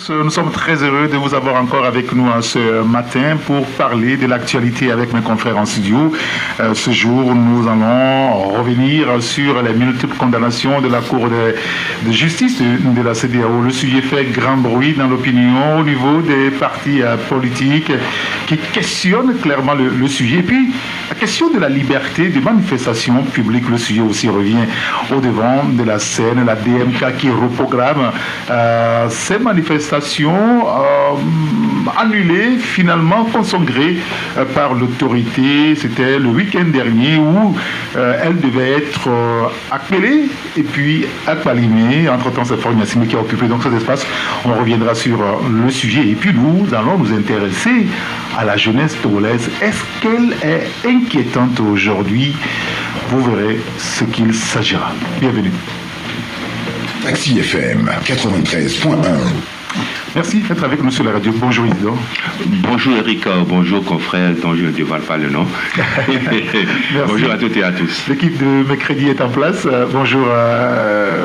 Nous sommes très heureux de vous avoir encore avec nous ce matin pour parler de l'actualité avec mes confrères en studio. Ce jour, nous allons revenir sur les multiples condamnations de la Cour de justice de la CEDEAO. Le sujet fait grand bruit dans l'opinion au niveau des partis politiques qui questionnent clairement le sujet. Et puis, la question de la liberté de manifestation publique, le sujet aussi revient au devant de la scène. La DMK qui reprogramme ces manifestations annulées finalement contre son gré par l'autorité. C'était le week-end dernier où elle devait être appelée et puis accalinée. Entre-temps, c'est Fort Yassine qui a occupé donc cet espace. On reviendra sur le sujet. Et puis nous allons nous intéresser à la jeunesse togolaise. Est-ce qu'elle est inquiétante aujourd'hui? Vous verrez ce qu'il s'agira. Bienvenue. Taxi FM 93.1. Merci d'être avec nous sur la radio. Bonjour Isidore. Bonjour Eric, bonjour confrère dont je ne dévoile pas le nom. Bonjour à toutes et à tous. L'équipe de Mercredi est en place. Bonjour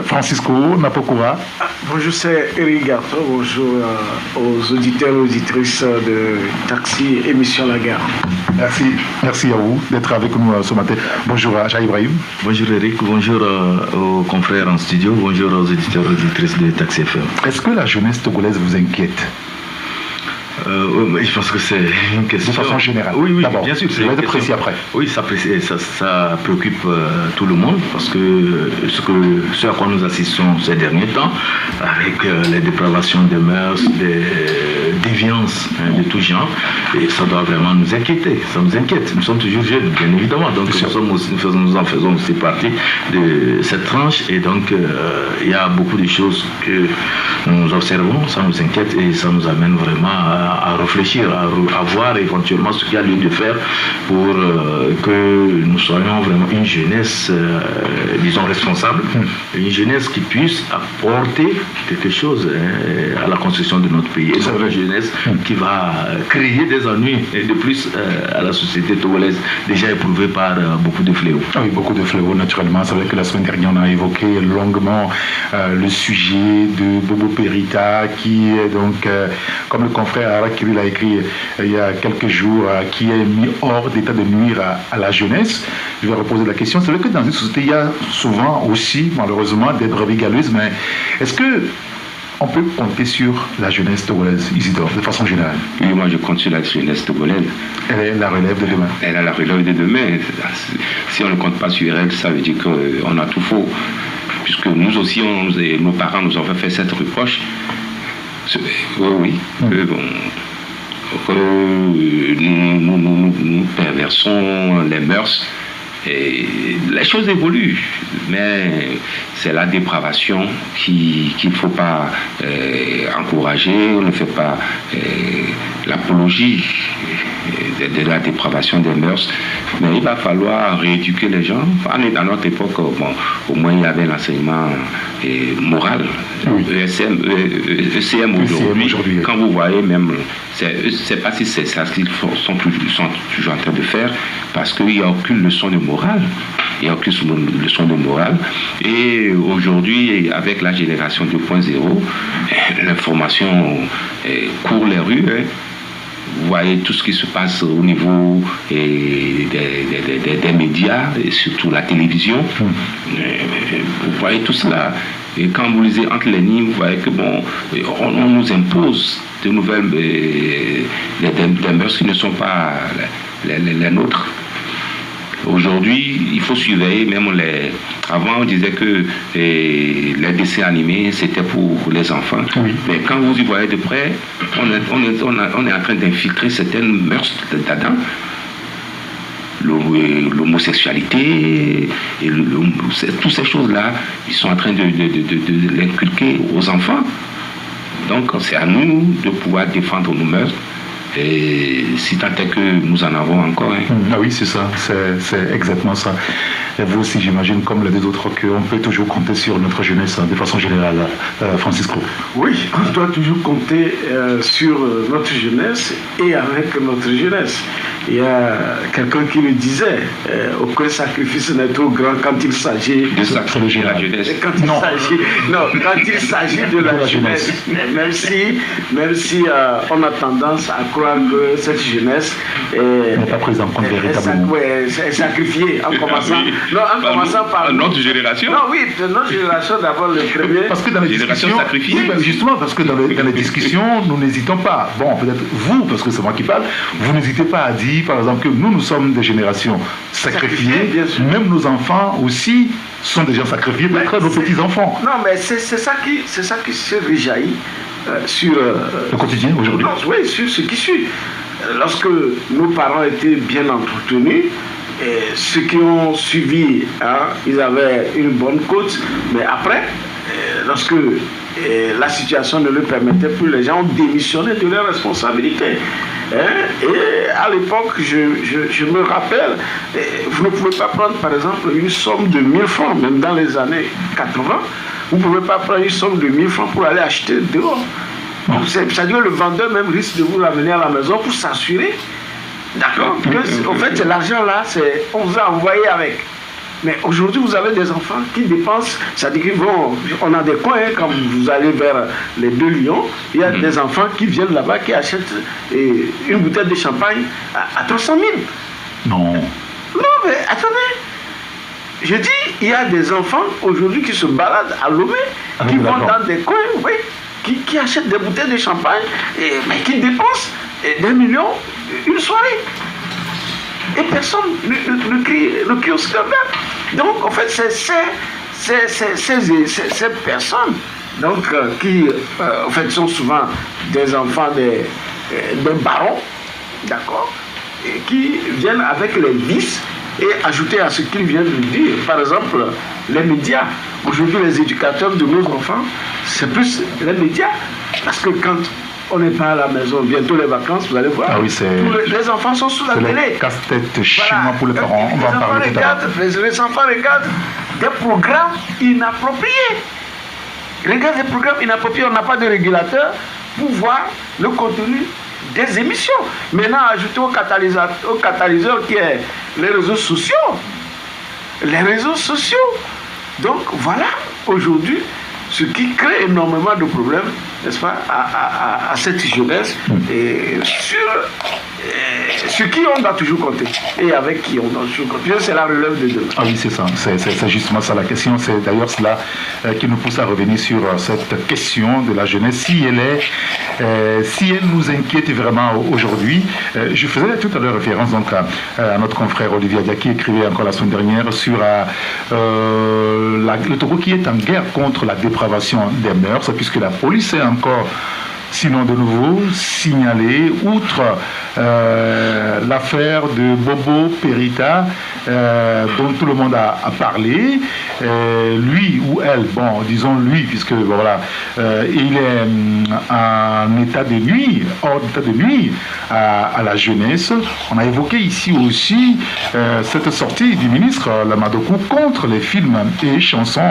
Francisco Napokura. Bonjour, c'est Eric Garto. Bonjour aux auditeurs et auditrices de Taxi Émission La Gare. Merci à vous d'être avec nous ce matin. Bonjour à Jean Ibrahim. Bonjour Eric, bonjour aux confrères en studio, bonjour aux auditeurs et auditrices de Taxi FM. Est-ce que la jeunesse togolaise vous inquiète? Je pense que c'est une question. De façon générale. Oui, d'abord, bien sûr. Je vais être précis après. Oui, ça préoccupe tout le monde parce que ce à quoi nous assistons ces derniers temps, avec les dépravations des mœurs, des déviances de tout genre, et ça doit vraiment nous inquiéter. Ça nous inquiète. Nous sommes toujours jeunes, bien évidemment. Donc nous en faisons aussi partie de cette tranche. Et donc il y a beaucoup de choses que nous observons, ça nous inquiète et ça nous amène vraiment à réfléchir, à voir éventuellement ce qu'il y a lieu de faire pour que nous soyons vraiment une jeunesse, disons, responsable, une jeunesse qui puisse apporter quelque chose à la construction de notre pays. Et c'est une jeunesse qui va créer des ennuis et de plus à la société togolaise déjà éprouvée par beaucoup de fléaux. Oui, beaucoup de fléaux, naturellement. C'est vrai que la semaine dernière, on a évoqué longuement le sujet de Bobo Perita qui est donc, comme le confrère Arakiri l'a écrit il y a quelques jours, qui est mis hors d'état de nuire à la jeunesse. Je vais reposer la question. C'est vrai que dans une société, il y a souvent aussi, malheureusement, des brebis galeuses, mais est-ce que on peut compter sur la jeunesse togolaise, Isidore, de façon générale? Oui, moi je compte sur la jeunesse togolaise. Elle est la relève de demain. Elle a la relève de demain. Si on ne compte pas sur elle, ça veut dire qu'on a tout faux. Puisque nous aussi, nos parents nous ont fait cette reproche. Oui. Nous perversons les mœurs et les choses évoluent, mais c'est la dépravation qu'il ne faut pas encourager. On ne fait pas l'apologie de la dépravation des mœurs, mais il va falloir rééduquer les gens. Dans notre époque, au moins il y avait l'enseignement moral. ECM aujourd'hui, quand vous voyez même, c'est pas si c'est ça qu'ils sont toujours en train de faire, parce qu'il n'y a aucune leçon de morale. Il n'y a aucune leçon de morale. Et aujourd'hui, avec la génération 2.0, l'information court les rues. Vous voyez tout ce qui se passe au niveau des médias, et surtout la télévision. Vous voyez tout cela. Et quand vous lisez entre les lignes, vous voyez que on nous impose de nouvelles des mœurs qui ne sont pas les nôtres. Aujourd'hui, il faut surveiller même Avant, on disait que les dessins animés, c'était pour les enfants. Oui. Mais quand vous y voyez de près, on est en train d'infiltrer certaines mœurs d'Adam. L'homosexualité, et toutes ces choses-là, ils sont en train de l'inculquer aux enfants. Donc, c'est à nous de pouvoir défendre nos mœurs. Et si tant est que nous en avons encore. Ah oui, c'est ça, c'est exactement ça. Et vous aussi, j'imagine, comme les deux autres, qu'on peut toujours compter sur notre jeunesse de façon générale. Francisco. Oui, on doit toujours compter sur notre jeunesse et avec notre jeunesse. Il y a quelqu'un qui le disait, aucun sacrifice n'est trop grand quand il s'agit de sacrifier la jeunesse. Quand il s'agit de la jeunesse, même si on a tendance à croire que cette jeunesse n'est pas prise en compte véritablement. Est sacrifiée en commençant, par notre génération. Non, oui, notre génération d'abord le premier. Parce que dans les discussions, justement, parce que dans les discussions, nous n'hésitons pas. Bon, peut-être vous, parce que c'est moi qui parle, vous n'hésitez pas à dire, par exemple, que nous sommes des générations sacrifiées. Même nos enfants aussi sont des gens sacrifiés, peut-être nos petits-enfants. Non, mais c'est ça qui se réjaillit sur le quotidien aujourd'hui. Oui, sur ce qui suit. Lorsque nos parents étaient bien entretenus, et ceux qui ont suivi, ils avaient une bonne cote, mais après, lorsque la situation ne le permettait plus, les gens ont démissionné de leurs responsabilités. Et à l'époque, je me rappelle, vous ne pouvez pas prendre par exemple une somme de 1000 francs, même dans les années 80, vous ne pouvez pas prendre une somme de 1000 francs pour aller acheter dehors. C'est-à-dire que le vendeur même risque de vous ramener à la maison pour s'assurer. D'accord. En fait, l'argent là, on vous a envoyé avec. Mais aujourd'hui, vous avez des enfants qui dépensent, c'est-à-dire on a des coins, quand vous allez vers les 2 Lions, il y a des enfants qui viennent là-bas, qui achètent une bouteille de champagne à 300 000. Non. Non, mais attendez. Je dis, il y a des enfants aujourd'hui qui se baladent à Lomé, qui vont dans des coins, oui, qui achètent des bouteilles de champagne, mais qui dépensent 1 million une soirée. Et personne ne crie au scandale. Donc, en fait, c'est ces personnes qui, en fait, sont souvent des enfants d'un baron, d'accord, et qui viennent avec les vices et ajouter à ce qu'il vient de dire. Par exemple, les médias. Aujourd'hui, les éducateurs de nos enfants, c'est plus les médias. Parce que quand on n'est pas à la maison, bientôt les vacances, vous allez voir. Ah oui, les enfants sont sous la télé. Casse-tête chinois pour les parents. On va en parler tout à l'heure. Les enfants regardent des programmes inappropriés. Regardent des programmes inappropriés. On n'a pas de régulateur pour voir le contenu des émissions. Maintenant, ajoutez au catalyseur qui est les réseaux sociaux. Les réseaux sociaux. Donc voilà, aujourd'hui, ce qui crée énormément de problèmes, n'est-ce pas, à cette jeunesse, et sur qui on doit toujours compter, et avec qui on doit toujours compter. C'est la relève de demain. Ah oui, c'est ça, c'est justement ça la question. C'est d'ailleurs cela qui nous pousse à revenir sur cette question de la jeunesse, si elle nous inquiète vraiment aujourd'hui. Je faisais tout à l'heure référence donc à notre confrère Olivier Adia qui écrivait encore la semaine dernière sur le Togo qui est en guerre contre la dépravation des mœurs, puisque la police est encore, sinon de nouveau, signalé, outre l'affaire de Bobo Perita, dont tout le monde a parlé, lui ou elle, bon, disons lui, puisque voilà, il est en état de nuit, hors d'état de nuit à la jeunesse. On a évoqué ici aussi cette sortie du ministre Lamadokou contre les films et chansons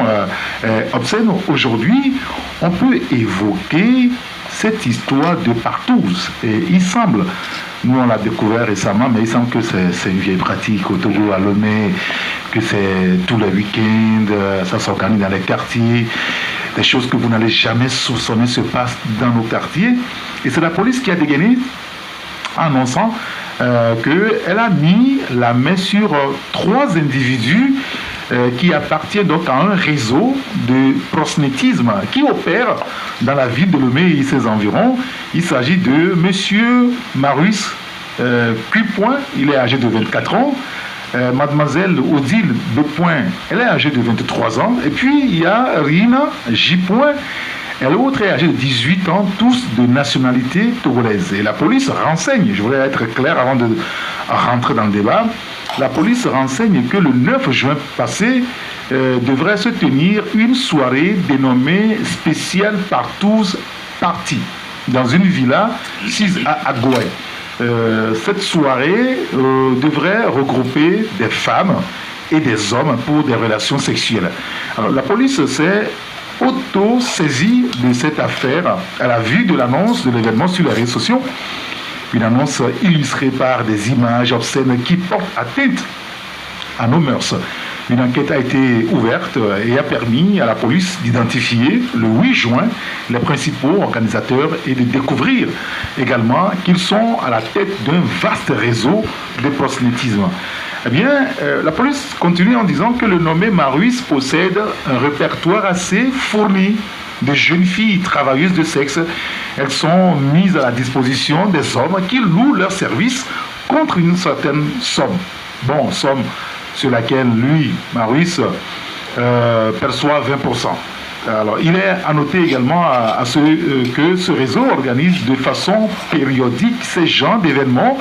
obscènes. Aujourd'hui, on peut évoquer cette histoire de partouze. Et il semble, nous on l'a découvert récemment, mais il semble que c'est une vieille pratique au Togo, à Lomé, que c'est tous les week-ends, ça s'organise dans les quartiers, des choses que vous n'allez jamais soupçonner se passent dans nos quartiers. Et c'est la police qui a dégainé, annonçant qu'elle a mis la main sur 3 individus qui appartient donc à un réseau de proxénétisme qui opère dans la ville de Lomé et ses environs. Il s'agit de M. Marius Q. Il est âgé de 24 ans. Mademoiselle Odile B. Elle est âgée de 23 ans. Et puis il y a Rina J. Elle l'autre est âgée de 18 ans, tous de nationalité togolaise. Et la police renseigne, je voudrais être clair avant de rentrer dans le débat, la police renseigne que le 9 juin passé devrait se tenir une soirée dénommée Spéciale Partouze Party dans une villa à Goué. Cette soirée devrait regrouper des femmes et des hommes pour des relations sexuelles. Alors la police s'est auto-saisie de cette affaire à la vue de l'annonce de l'événement sur les réseaux sociaux. Une annonce illustrée par des images obscènes qui portent atteinte à nos mœurs. Une enquête a été ouverte et a permis à la police d'identifier le 8 juin les principaux organisateurs et de découvrir également qu'ils sont à la tête d'un vaste réseau de proxénétisme. Eh bien, la police continue en disant que le nommé Maruis possède un répertoire assez fourni de jeunes filles travailleuses de sexe. Elles sont mises à la disposition des hommes qui louent leurs services contre une certaine somme. Bon, somme sur laquelle lui, Maruis, perçoit 20%. Alors, il est à noter également que ce réseau organise de façon périodique ces genres d'événements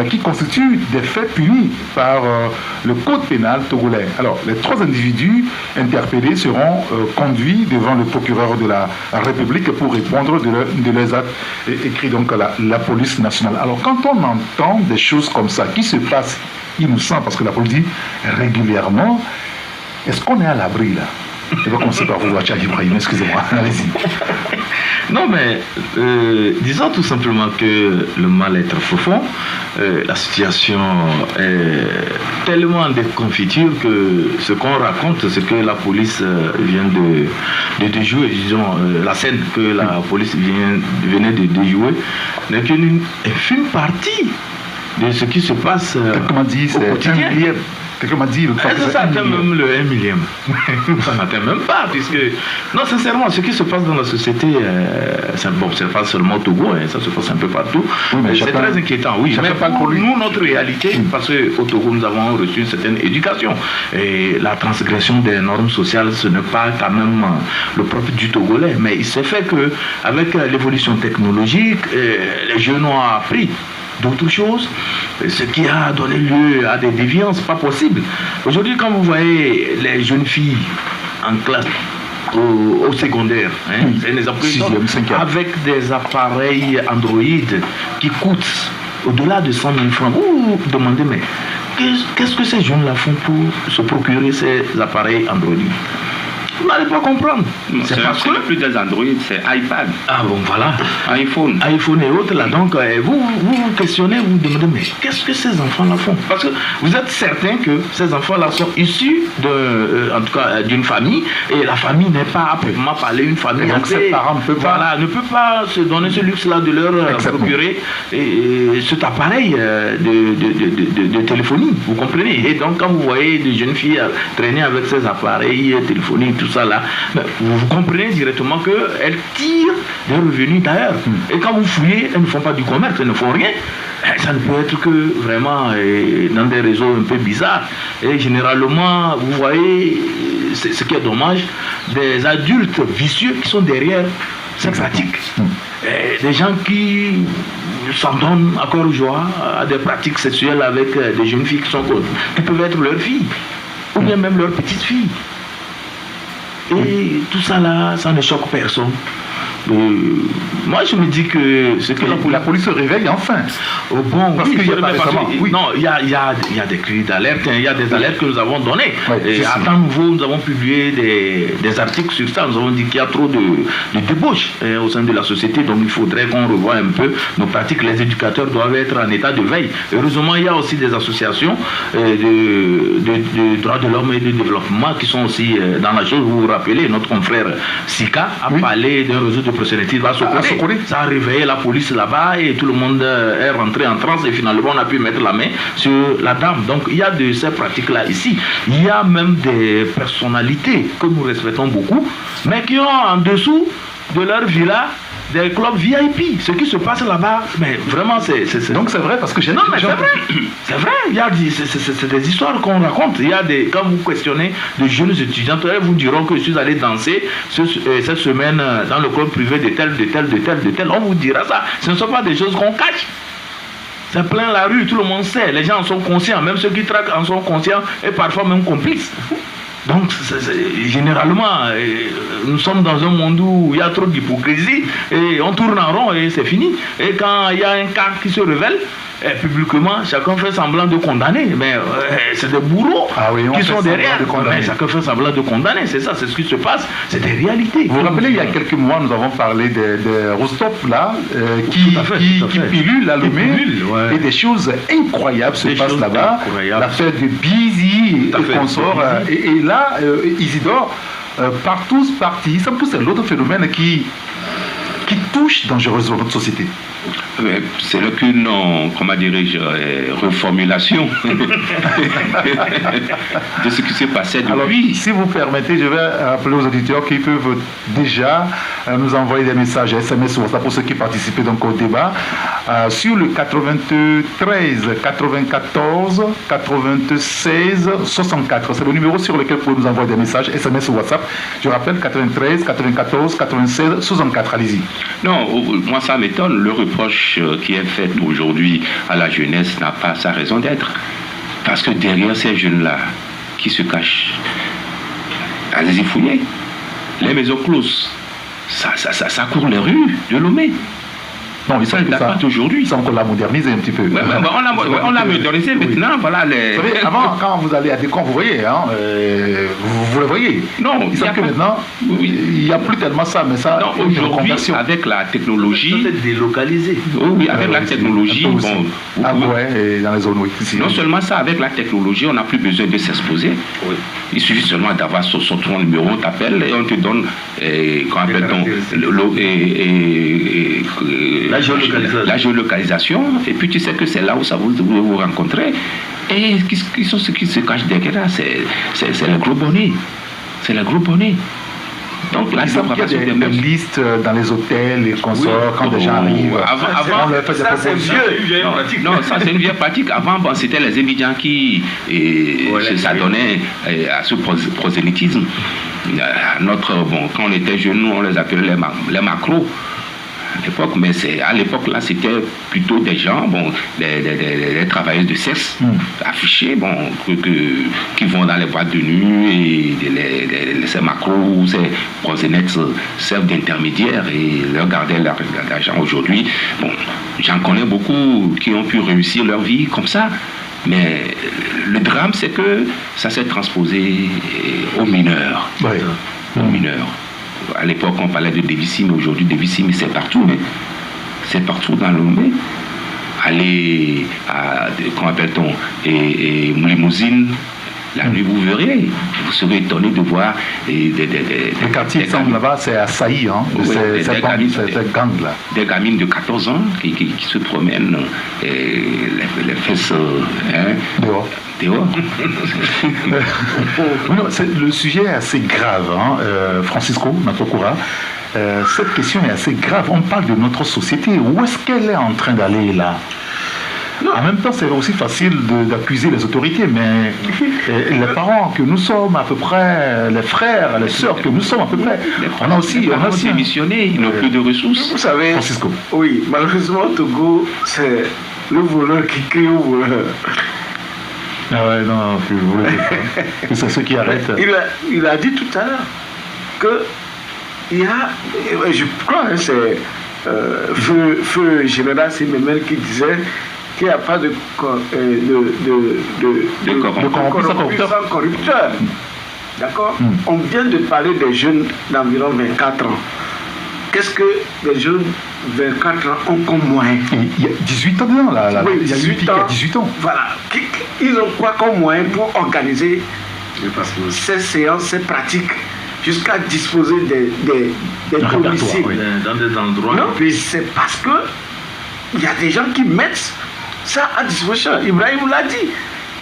qui constituent des faits punis par le code pénal togolais. Alors, les 3 individus interpellés seront conduits devant le procureur de la République pour répondre de leurs actes, écrit donc la police nationale. Alors, quand on entend des choses comme ça qui se passent innocent, parce que la police dit régulièrement, est-ce qu'on est à l'abri là? Je vais commencer par vous, Tchad Ibrahim, excusez-moi, allez-y. Non, mais disons tout simplement que le mal-être profond, la situation est tellement en déconfiture que ce qu'on raconte, ce que la police vient de déjouer, disons, la scène que la police venait de déjouer, n'est qu'une infime partie de ce qui se passe Quelqu'un m'a dit, c'est 1 millième. Quelqu'un m'a dit, ça atteint même le 1 millième. Ça n'atteint même pas, puisque... Non, sincèrement, ce qui se passe dans la société, c'est pas seulement au Togo, ça se passe un peu partout. Oui, c'est très inquiétant, oui. Mais pour nous, notre réalité, parce qu'au Togo, nous avons reçu une certaine éducation. Et la transgression des normes sociales, ce n'est pas quand même le propre du Togolais. Mais il s'est fait qu'avec l'évolution technologique, les jeunes ont appris d'autres choses, ce qui a donné lieu à des déviances pas possibles. Aujourd'hui, quand vous voyez les jeunes filles en classe au secondaire, avec des appareils Android qui coûtent au-delà de 100 000 francs, vous vous demandez, mais qu'est-ce que ces jeunes-là font pour se procurer ces appareils Android? Vous n'allez pas comprendre. C'est parce que plus des Android, c'est iPad. Ah bon, voilà. iPhone et autres là. Donc, vous questionnez, vous vous demandez, mais qu'est-ce que ces enfants-là font? Parce que vous êtes certain que ces enfants-là sont issus en tout cas, d'une famille, et la famille n'est pas, à proprement parler, une famille. Donc, ses parents ne peuvent pas se donner ce luxe-là de leur procurer cet appareil de téléphonie. Vous comprenez? Et donc, quand vous voyez des jeunes filles traîner avec ces appareils téléphoniques, tout ça là, vous comprenez directement qu'elles tirent des revenus d'ailleurs. Et quand vous fouillez, elles ne font pas du commerce, elles ne font rien. Ça ne peut être que vraiment dans des réseaux un peu bizarres. Et généralement, vous voyez, ce qui est dommage, des adultes vicieux qui sont derrière ces pratiques. Des gens qui s'en donnent à cœur joie à des pratiques sexuelles avec des jeunes filles qui peuvent être leurs filles, ou bien même leurs petites filles. Et tout ça là, ça ne choque personne. Moi je me dis que c'est que la police se réveille enfin. Parce qu'il y a non, il y a des cris d'alerte, il y a des alertes que nous avons données. Et à temps nouveau, nous avons publié des articles sur ça. Nous avons dit qu'il y a trop de débauches au sein de la société, donc il faudrait qu'on revoie un peu nos pratiques. Les éducateurs doivent être en état de veille. Heureusement, il y a aussi des associations de droits de l'homme et de développement qui sont aussi dans la chose. Vous vous rappelez, notre confrère Sika a parlé d'un réseau de proxénétisme à Sokone. Ça a réveillé la police là-bas et tout le monde est rentré en transe et finalement on a pu mettre la main sur la dame. Donc il y a de ces pratiques-là ici. Il y a même des personnalités que nous respectons beaucoup, mais qui ont en dessous de leur villa des clubs VIP. Ce qui se passe là-bas, mais vraiment c'est... Donc c'est vrai parce que j'ai... Non mais c'est vrai, c'est des histoires qu'on raconte. Il y a des... Quand vous questionnez de jeunes étudiants, elles vous diront que je suis allé danser cette semaine dans le club privé de tel. On vous dira ça. Ce ne sont pas des choses qu'on cache. C'est plein la rue, tout le monde sait. Les gens en sont conscients, même ceux qui traquent en sont conscients et parfois même complices. Donc, généralement, nous sommes dans un monde où il y a trop d'hypocrisie et on tourne en rond et c'est fini. Et quand il y a un cas qui se révèle, publiquement, chacun fait semblant de condamner. Mais c'est des bourreaux qui sont derrière. Chacun fait semblant de condamner. C'est ça, c'est ce qui se passe. C'est des réalités. Vous vous rappelez, il y a quelques mois, nous avons parlé de Rostov, là, qui pilule à Lomé, et des choses incroyables se passent là-bas. L'affaire de Bizi et consorts. Et là, Isidore, partout, c'est l'autre phénomène qui touche dangereusement notre société. C'est là qu'une, comment dirais-je, reformulation de ce qui s'est passé depuis. Alors, si vous permettez, je vais rappeler aux auditeurs qu'ils peuvent déjà nous envoyer des messages SMS ou WhatsApp pour ceux qui participaient donc au débat sur le 93 94 96 64. C'est le numéro sur lequel vous pouvez nous envoyer des messages SMS ou WhatsApp. Je rappelle 93 94 96 64. Allez-y. Non, moi ça m'étonne. Le reproche qui est fait aujourd'hui à la jeunesse n'a pas sa raison d'être. Parce que derrière ces jeunes-là qui se cachent, allez-y fouiller. Les maisons closes, ça court les rues de Lomé. Non, ils ça ne date pas d'aujourd'hui. Ça, on l'a modernisé un petit peu. On l'a modernisé maintenant. Voilà les... Vous savez, avant, quand vous allez à des camps, vous voyez, hein, vous le voyez. Non, il que maintenant, il n'y a plus tellement ça, mais ça, non, aujourd'hui, avec la technologie. C'est délocalisé. Oui, avec la technologie. Bon, et dans les zones, oui. Non seulement ça, avec la technologie, on n'a plus besoin de s'exposer. Oui. Il suffit seulement d'avoir ton numéro, on t'appelle et on te donne, comment appelle-t-on, la géolocalisation, et puis tu sais que c'est là où ça vous rencontrez. Et qui sont ceux qui se cachent derrière? C'est le gros bonnet. C'est le gros bonnet. Donc là, il y a des listes dans les hôtels, les consorts, quand des gens arrivent. Avant, ça c'est vieux. Non, ça c'est une vieille pratique. Avant, c'était les étudiants qui s'adonnaient à ce prosélytisme. Quand on était jeunes, nous on les appelait les macros. À l'époque, mais à l'époque là c'était plutôt des gens, des travailleuses de sexe affichés, qui vont dans les boîtes de nuit, et ces macros, ces prosénètes servent d'intermédiaires et leur garder l'argent. Aujourd'hui, j'en connais beaucoup qui ont pu réussir leur vie comme ça, mais le drame c'est que ça s'est transposé aux mineurs. Ouais. Aux mineurs. À l'époque, on parlait de Devicy, mais aujourd'hui, Devicy, mais c'est partout. C'est partout dans le monde. Allez à, comment appelle-t-on, et Limousine, la nuit, vous verrez. Vous serez étonné de voir des quartiers là-bas, c'est à Saï, hein, cette gang-là. Des gamines de 14 ans qui se promènent, les fesses dehors. Le sujet est assez grave, hein, Francisco Matokura. Cette question est assez grave. On parle de notre société. Où est-ce qu'elle est en train d'aller là? En même temps, c'est aussi facile d'accuser les autorités, mais les parents que nous sommes à peu près, les frères, les sœurs que nous sommes à peu près, on a aussi démissionné, ils n'ont plus de ressources. Vous savez, Francisco. Oui, malheureusement, Togo, c'est le voleur qui crie au voleur. Ah ouais, non, vous voulez dire que c'est ceux qui arrêtent. Il a dit tout à l'heure que il y a, je crois, c'est Feu Général Simemel qui disait qu'il n'y a pas de corrupteur sans corrupteur. D'accord? On vient de parler des jeunes d'environ 24 ans. Qu'est-ce que les jeunes 24 ans ont comme moyen? Il y a 18 ans dedans, là. Oui, il y a 18 ans. Voilà. Ils ont quoi comme moyen pour organiser ces séances, ces pratiques, jusqu'à disposer des policiers dans des endroits? Non, mais c'est parce que il y a des gens qui mettent ça à disposition. Ibrahim l'a dit,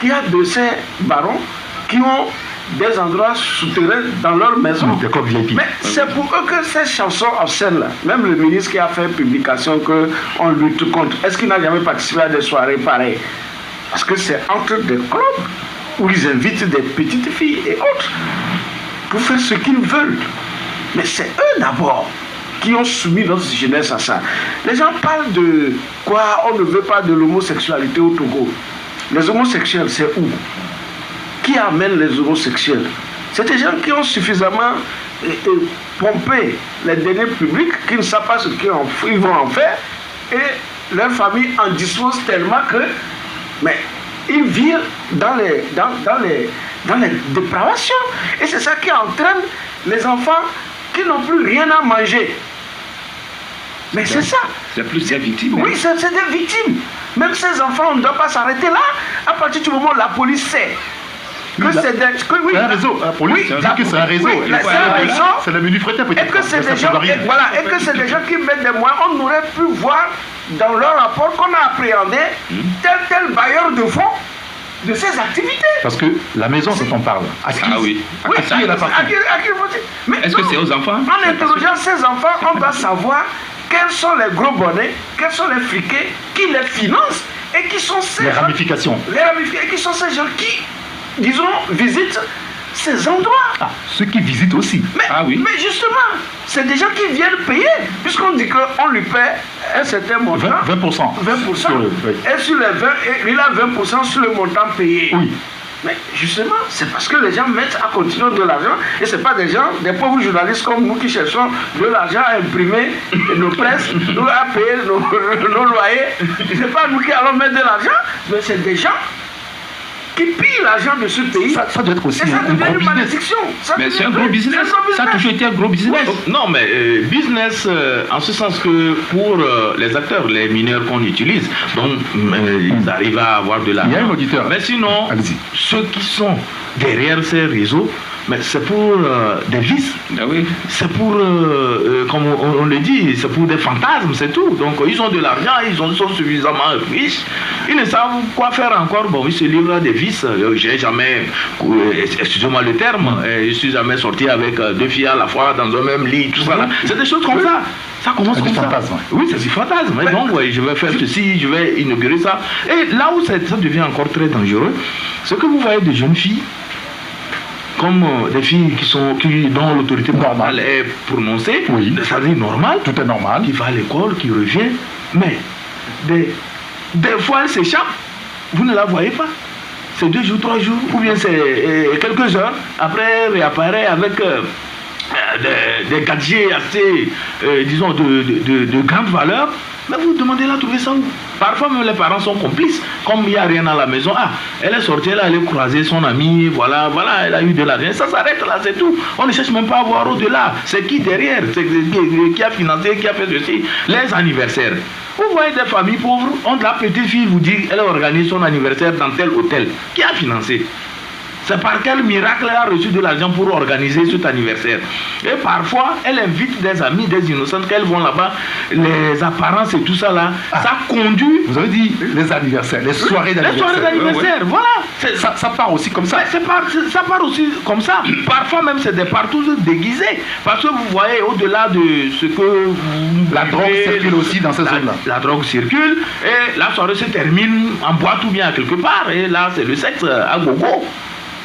qu'il y a de ces barons qui ont des endroits souterrains dans leur maison. Mais c'est pour eux que ces chansons en scène là, même le ministre qui a fait publication qu'on lutte contre, est-ce qu'il n'a jamais participé à des soirées pareilles? Parce que c'est entre des clubs où ils invitent des petites filles et autres pour faire ce qu'ils veulent. Mais c'est eux d'abord qui ont soumis notre jeunesse à ça. Les gens parlent de quoi? On ne veut pas de l'homosexualité au Togo. Les homosexuels, c'est où? Qui amène les homosexuels? C'est des gens qui ont suffisamment pompé les deniers publics, qui ne savent pas ce qu'ils vont en faire, et leur famille en dispose tellement que, mais ils vivent dans les dépravations. Et c'est ça qui entraîne les enfants qui n'ont plus rien à manger. Mais c'est ça. C'est plus des victimes. Oui, c'est des victimes. Même ces enfants, on ne doit pas s'arrêter là. À partir du moment où la police sait que c'est un réseau. La police dit que c'est un réseau. Oui, c'est un réseau. C'est le menu fréquent peut-être. Et que c'est des gens, et que c'est des gens qui mettent des moyens. On aurait pu voir dans leur rapport qu'on a appréhendé tel bailleur de fonds de ces activités. Parce que la maison dont on parle, à qui, oui. À qui elle appartient? Mais est-ce que c'est aux enfants? En interrogeant ces enfants, on doit savoir quels sont les gros bonnets, quels sont les friquets qui les financent et qui sont ces les ramifications. Et qui sont ces gens qui, disons, visitent ces endroits. Ah, ceux qui visitent aussi. Mais justement, c'est des gens qui viennent payer, puisqu'on dit qu'on lui paie un certain montant. 20%. 20%. Sur le, oui. Et sur les 20, il a 20% sur le montant payé. Oui. Mais justement, c'est parce que les gens mettent à continuer de l'argent et ce n'est pas des gens, des pauvres journalistes comme nous qui cherchons de l'argent à imprimer nos presses, nous à payer nos loyers. Ce n'est pas nous qui allons mettre de l'argent, mais c'est des gens qui pillent l'argent de ce pays. Ça doit être aussi un gros business. Mais c'est un gros business. Ça a toujours été un gros business. Non, mais business, en ce sens que pour les acteurs, les mineurs qu'on utilise, donc ils arrivent à avoir de l'argent. Il y a un auditeur. Mais sinon, ceux qui sont derrière ces réseaux, mais c'est pour des vices. Ah oui. C'est pour, comme on le dit, c'est pour des fantasmes, c'est tout. Donc ils ont de l'argent, ils sont suffisamment riches. Ils ne savent quoi faire encore. Bon, ils se livrent à des vices. J'ai jamais, excusez-moi le terme, je suis jamais sorti avec deux filles à la fois dans un même lit, tout ça là. C'est des choses comme ça. Ça commence comme ça. Fantasme. Oui, c'est du fantasme. Et donc, ouais, je vais faire ceci, je vais inaugurer ça. Et là où ça devient encore très dangereux, c'est que vous voyez des jeunes filles comme des filles dont l'autorité morale est prononcée, c'est-à-dire normal, tout est normal, qui va à l'école, qui revient, mais des fois elle s'échappe, vous ne la voyez pas. C'est 2 jours, 3 jours, ou bien c'est quelques heures, après elle réapparaît avec des gadgets assez, disons, de grande valeur. Mais vous demandez là, trouver ça où? Parfois même les parents sont complices. Comme il n'y a rien à la maison, elle est sortie, elle a allé croiser son ami, voilà, elle a eu de l'argent. Ça s'arrête là, c'est tout. On ne cherche même pas à voir au-delà. C'est qui derrière? C'est qui a financé, qui a fait ceci? Les anniversaires. Vous voyez des familles pauvres, la petite fille vous dit, elle organise son anniversaire dans tel hôtel. Qui a financé? C'est par quel miracle elle a reçu de l'argent pour organiser cet anniversaire. Et parfois, elle invite des amis, des innocentes, qu'elles vont là-bas, les apparences et tout ça là, ça conduit... Vous avez dit les anniversaires, les soirées d'anniversaire. Les soirées d'anniversaire, voilà. Ça part aussi comme ça. Ça part aussi comme ça. Parfois même, c'est des partous déguisés. Parce que vous voyez, au-delà de ce que... La drogue circule aussi dans ces zones-là. La drogue circule, et la soirée se termine en boîte ou bien à quelque part, et là, c'est le sexe à gogo.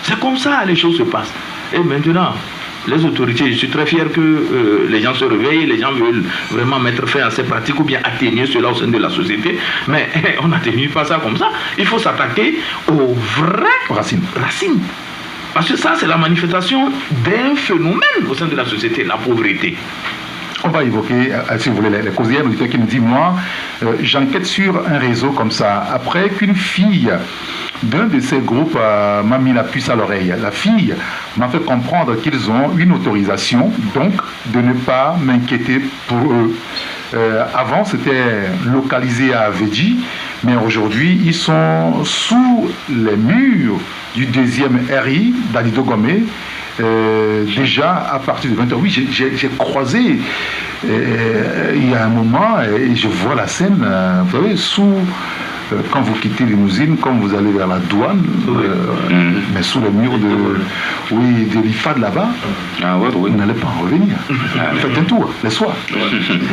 C'est comme ça les choses se passent. Et maintenant, les autorités, je suis très fier que les gens se réveillent, les gens veulent vraiment mettre fin à ces pratiques ou bien atténuer cela au sein de la société. Mais on n'atténue pas ça comme ça. Il faut s'attaquer aux vraies racines. Parce que ça, c'est la manifestation d'un phénomène au sein de la société, la pauvreté. On va évoquer, si vous voulez, les causes. Il y a un auditeur qui nous dit, moi, j'enquête sur un réseau comme ça. Après qu'une fille d'un de ces groupes m'a mis la puce à l'oreille, la fille m'a fait comprendre qu'ils ont une autorisation, donc de ne pas m'inquiéter pour eux. Avant, c'était localisé à Védji, mais aujourd'hui, ils sont sous les murs du 2e RI d'Alido Gomé. Déjà à partir de 20h, oui, j'ai croisé il y a un moment et je vois la scène, vous savez, quand vous quittez Limousine, quand vous allez vers la douane, mais sous le mur de l'IFAD là-bas, vous n'allez pas en revenir. Faites un tour, les soirs.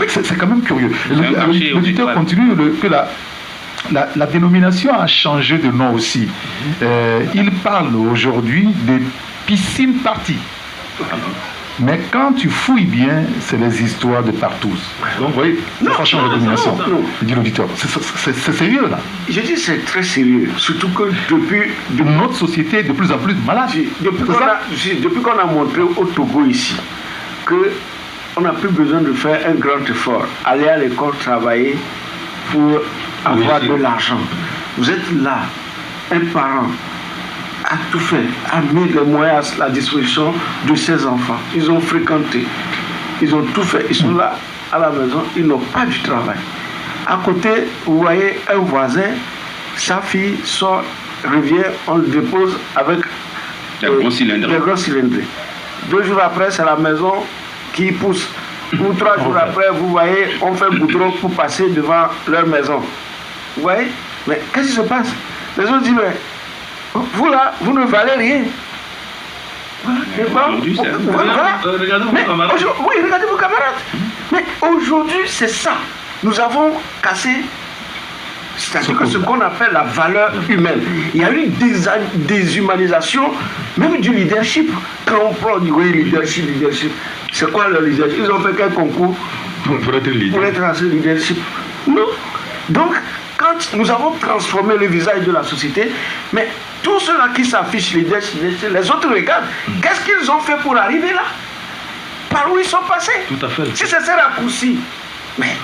C'est quand même curieux. L'auditeur continue que la dénomination a changé de nom aussi. Il parle aujourd'hui des piscine partie. Mais quand tu fouilles bien, c'est les histoires de partout. Donc, vous voyez, ça change de domination, dit l'auditeur. C'est sérieux, là. Je dis c'est très sérieux. Surtout que depuis notre société est de plus en plus malade. Depuis qu'on a montré au Togo ici qu'on n'a plus besoin de faire un grand effort. Aller à l'école, travailler, pour avoir de l'argent. Vous êtes là, un parent a tout fait, a mis les moyens à la disposition de ses enfants. Ils ont fréquenté, ils ont tout fait, ils sont là à la maison, ils n'ont pas du travail. À côté, vous voyez un voisin, sa fille sort, revient, on le dépose avec des gros cylindrés. 2 jours après, c'est la maison qui pousse. Ou 3 jours après, vous voyez, on fait goudron pour passer devant leur maison. Vous voyez? Mais qu'est-ce qui se passe? Les autres disent, mais vous là, vous ne valez rien. Voilà. Oui, regardez vos camarades. Mais aujourd'hui, c'est ça. Nous avons cassé, c'est-à-dire que ce qu'on appelle la valeur humaine. Il y a eu une déshumanisation, même du leadership. Quand on prend du leadership, c'est quoi le leadership? Ils ont fait quel concours pour être dans ce leadership? Non. Donc, quand nous avons transformé le visage de la société, mais tous ceux-là qui s'affichent leadership, les autres regardent. Qu'est-ce qu'ils ont fait pour arriver là? Par où ils sont passés? Tout à fait. Si c'est ces raccourcis, mais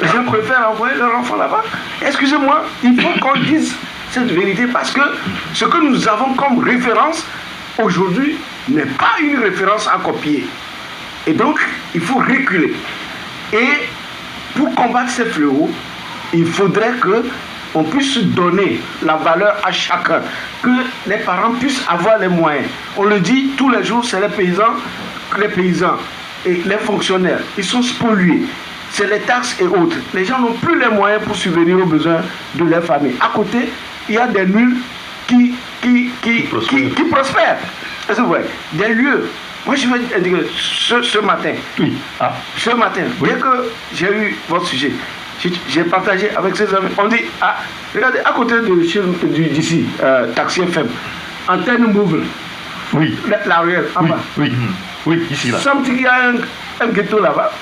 les gens préfèrent envoyer leur enfant là-bas. Excusez-moi, il faut qu'on dise cette vérité parce que ce que nous avons comme référence aujourd'hui n'est pas une référence à copier. Et donc, il faut reculer. Et pour combattre ces fléaux, il faudrait qu'on puisse donner la valeur à chacun, que les parents puissent avoir les moyens. On le dit tous les jours, c'est les paysans et les fonctionnaires, ils sont spoliés. C'est les taxes et autres. Les gens n'ont plus les moyens pour subvenir aux besoins de leur famille. À côté, il y a des nuls qui prospèrent. Est-ce que vous voyez? Des lieux. Moi, je vais dire ce matin. Oui. Ce matin, dès que j'ai eu votre sujet, j'ai partagé avec ses amis. On dit, regardez, à côté d'ici, Taxi FM, antenne mobile. Oui. La ruelle, en bas. Oui, ici, là. Il y a un ghetto là-bas,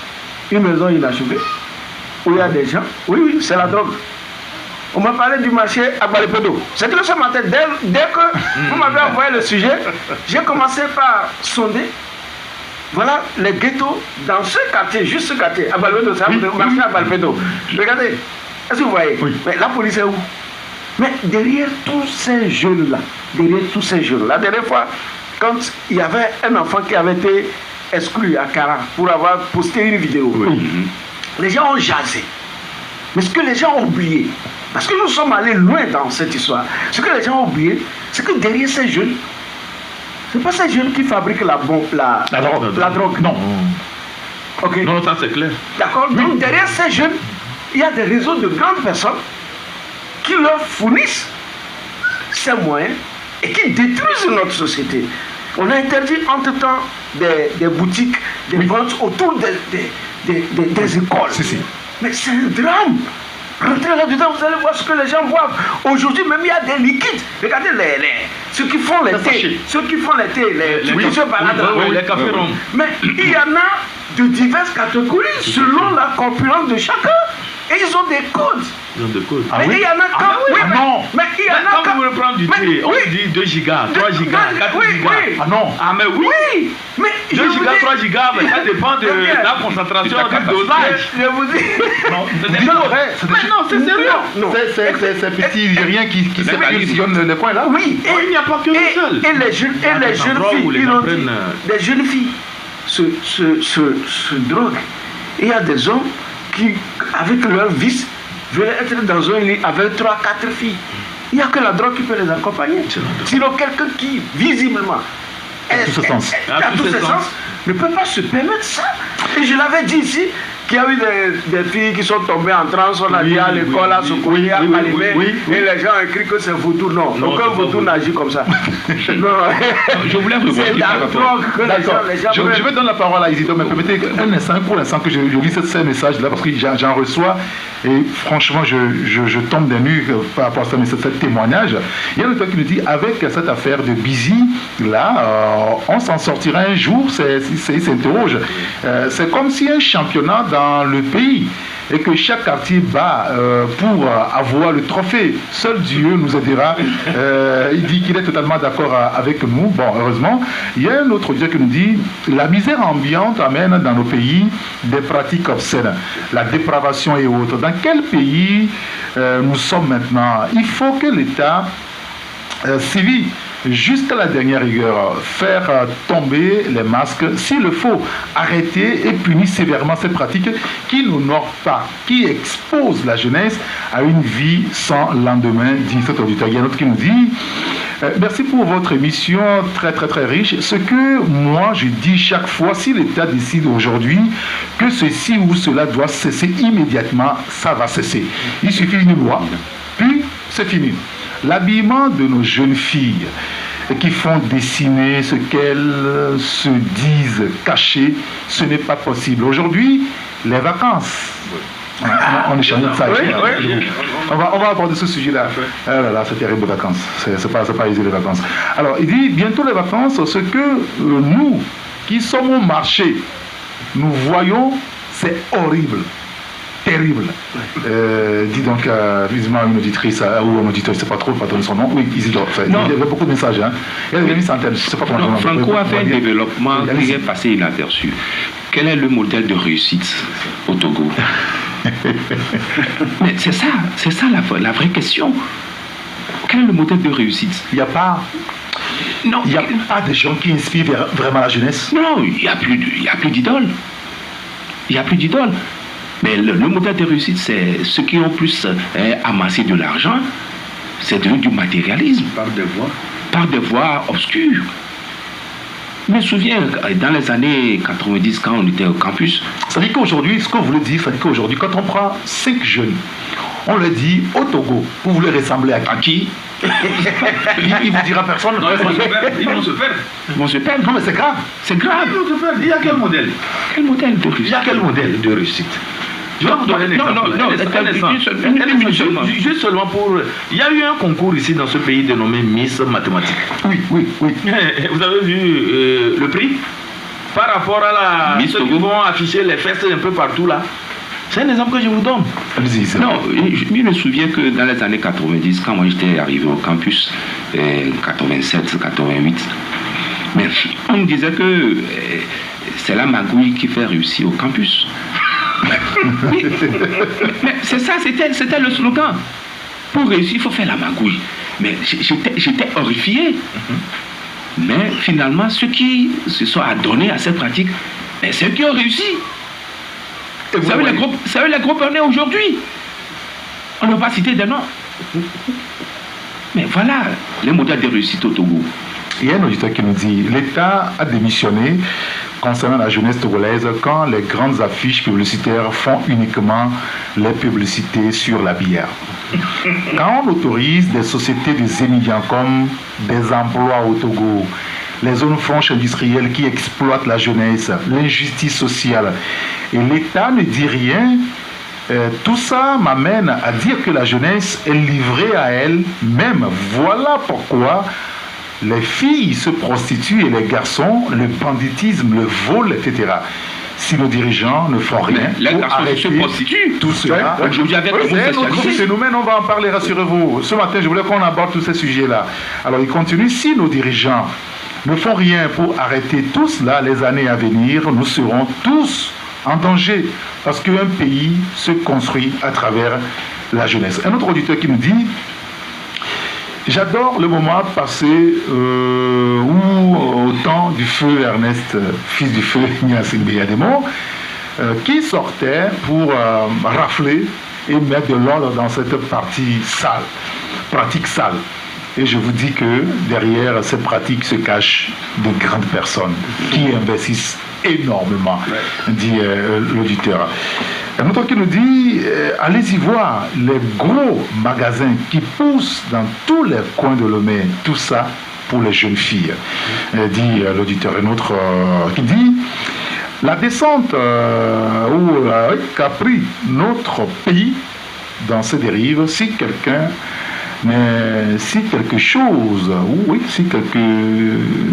une maison inachevée, où il y a des gens. Oui, c'est la drogue. On m'a parlé du marché à Balepedo. C'est que ce matin, dès que vous m'avez envoyé le sujet, j'ai commencé par sonder. Voilà les ghettos dans ce quartier, juste ce quartier, à Balepedo, c'est le marché à Balepedo. Regardez, est-ce que vous voyez? Mais la police est où? Mais derrière tous ces jeunes-là, la dernière fois, quand il y avait un enfant qui avait été exclu à Cara pour avoir posté une vidéo, les gens ont jasé. Mais ce que les gens ont oublié, parce que nous sommes allés loin dans cette histoire, ce que les gens ont oublié, c'est que derrière ces jeunes, ce n'est pas ces jeunes qui fabriquent la drogue. Non. Okay. Non, ça c'est clair. D'accord. Donc derrière ces jeunes, il y a des réseaux de grandes personnes qui leur fournissent ces moyens et qui détruisent notre société. On a interdit entre-temps des boutiques, des ventes autour des écoles. Mais c'est un drame. Rentrez là-dedans, vous allez voir ce que les gens boivent. Aujourd'hui, même il y a des liquides. Regardez ceux qui font les thés. Ceux qui font les thés, les cafés ronds. Mais il y en a de diverses catégories selon la corpulence de chacun. Et ils ont des codes. Mais il y en a quand. Mais il y en a quand vous prenez du thé, on dit 2 gigas, 3 gigas, 4 gigas. Ah non. Ah mais oui. Mais 2 gigas, 3 gigas, mais ça dépend de la concentration du dosage. Je vous dis. Non, c'est non, c'est sérieux. C'est petit Nigérien qui sillonne le coin là. Oui. Et il n'y a pas que seul. Et les jeunes filles, des jeunes filles se droguent. Et il y a des hommes qui, avec leur vice, veulent être dans un lit avec 3-4 filles. Il n'y a que la drogue qui peut les accompagner. Sinon, quelqu'un qui, visiblement, à tous ses sens, ne peut pas se permettre ça. Et je l'avais dit ici, qu'il y a eu des filles qui sont tombées en transe, on a dit à l'école, à Sokoyi, à Malimé, et les gens ont écrit que c'est vautour. Non, aucun vautour n'agit comme ça. Je voulais c'est la drogue que les gens je vais donner la parole à Isidore, mais permettez pour l'instant que je lis ces messages-là, parce que j'en reçois, et franchement, je tombe des nues par rapport à ce témoignage. Il y a un qui nous dit, avec cette affaire de Bizi, là, on s'en sortira un jour, il s'interroge. C'est comme si un championnat dans le pays et que chaque quartier bat pour avoir le trophée. Seul Dieu nous aidera. Il dit qu'il est totalement d'accord avec nous. Bon, heureusement. Il y a un autre auditeur qui nous dit la misère ambiante amène dans nos pays des pratiques obscènes, la dépravation et autres. Dans quel pays nous sommes maintenant? Il faut que l'État sévit jusqu'à la dernière rigueur, faire tomber les masques, s'il le faut, arrêter et punir sévèrement ces pratiques qui n'honorent pas, qui exposent la jeunesse à une vie sans lendemain, dit cet auditeur. Il y a un autre qui nous dit merci pour votre émission très très très riche. Ce que moi je dis chaque fois, si l'État décide aujourd'hui que ceci ou cela doit cesser immédiatement, ça va cesser. Il suffit d'une loi, puis c'est fini. L'habillement de nos jeunes filles qui font dessiner ce qu'elles se disent cachées, ce n'est pas possible. Aujourd'hui, les vacances. On est chargé de ça. On va aborder ce sujet-là. Ah là là, c'est terrible les vacances. C'est pas easy les vacances. Alors, il dit bientôt les vacances, ce que nous qui sommes au marché, nous voyons, c'est horrible. Terrible. Dit donc visiblement une auditrice ou un auditeur, je ne sais pas trop, pas donner son nom. Oui, Isidore. Il y avait beaucoup de messages. Hein. Il y avait une centaine, je ne sais pas comment. Franco a fait un développement qui est passé inaperçu. Quel est le modèle de réussite au Togo? Mais c'est ça la vraie question. Quel est le modèle de réussite? Il n'y a pas. Non, il n'y a pas de gens qui inspirent vraiment la jeunesse. Non, il n'y a plus d'idoles. Il n'y a plus d'idoles. Mais le modèle de réussite, c'est ceux qui ont plus amassé de l'argent, c'est devenu du matérialisme. Par des voies obscures. Je me souviens, dans les années 90, quand on était au campus. Ça dit qu'aujourd'hui, ce qu'on voulait dire, ça dit qu'aujourd'hui, quand on prend 5 jeunes, on leur dit au Togo, vous voulez ressembler à qui? Il vous dira personne. Non, ils vont se perdre. Ils vont se perdre. Non, mais c'est grave. C'est grave. Ils vont se perdre. Il y a quel modèle? Quel modèle de réussite? Il y a quel modèle de réussite? Je vais vous donner un exemple. Juste seulement pour... Il y a eu un concours ici dans ce pays dénommé Miss Mathématiques. Oui. Vous avez vu le prix? Par rapport à ceux qui vont afficher les fesses un peu partout là. C'est un exemple que je vous donne. Non, je me souviens que dans les années 90, quand moi j'étais arrivé au campus, 87, 88, mais on me disait que c'est la magouille qui fait réussir au campus. Mais c'est ça, c'était le slogan. Pour réussir, il faut faire la magouille. Mais j'étais horrifié. Mais finalement, ceux qui se sont adonnés à cette pratique, c'est eux qui ont réussi. Vous savez les groupes on est aujourd'hui. On ne va pas citer des noms. Mais voilà les modèles de réussite au Togo. Il y a un auditeur qui nous dit l'État a démissionné concernant la jeunesse togolaise quand les grandes affiches publicitaires font uniquement les publicités sur la bière. Quand on autorise des sociétés des émigrants comme des emplois au Togo, les zones franches industrielles qui exploitent la jeunesse, l'injustice sociale, et l'État ne dit rien, tout ça m'amène à dire que la jeunesse est livrée à elle-même. Voilà pourquoi les filles se prostituent et les garçons, le banditisme, le vol, etc. Si nos dirigeants ne font rien pour arrêter tout cela, c'est notre phénomène, on va en parler, rassurez-vous. Ce matin, je voulais qu'on aborde tous ces sujets-là. Alors, il continue, si nos dirigeants ne font rien pour arrêter tout cela, les années à venir, nous serons tous en danger, parce qu'un pays se construit à travers la jeunesse. Un autre auditeur qui nous dit j'adore le moment passé où, au temps du feu Ernest, fils du feu Niassine Beyademo, qui sortait pour rafler et mettre de l'ordre dans cette pratique sale. Et je vous dis que derrière cette pratique se cachent de grandes personnes qui investissent énormément, dit l'auditeur. Un autre qui nous dit allez-y voir les gros magasins qui poussent dans tous les coins de Lomé, tout ça pour les jeunes filles, dit l'auditeur. Un autre qui dit la descente qu'a pris notre pays dans ces dérives, si quelque chose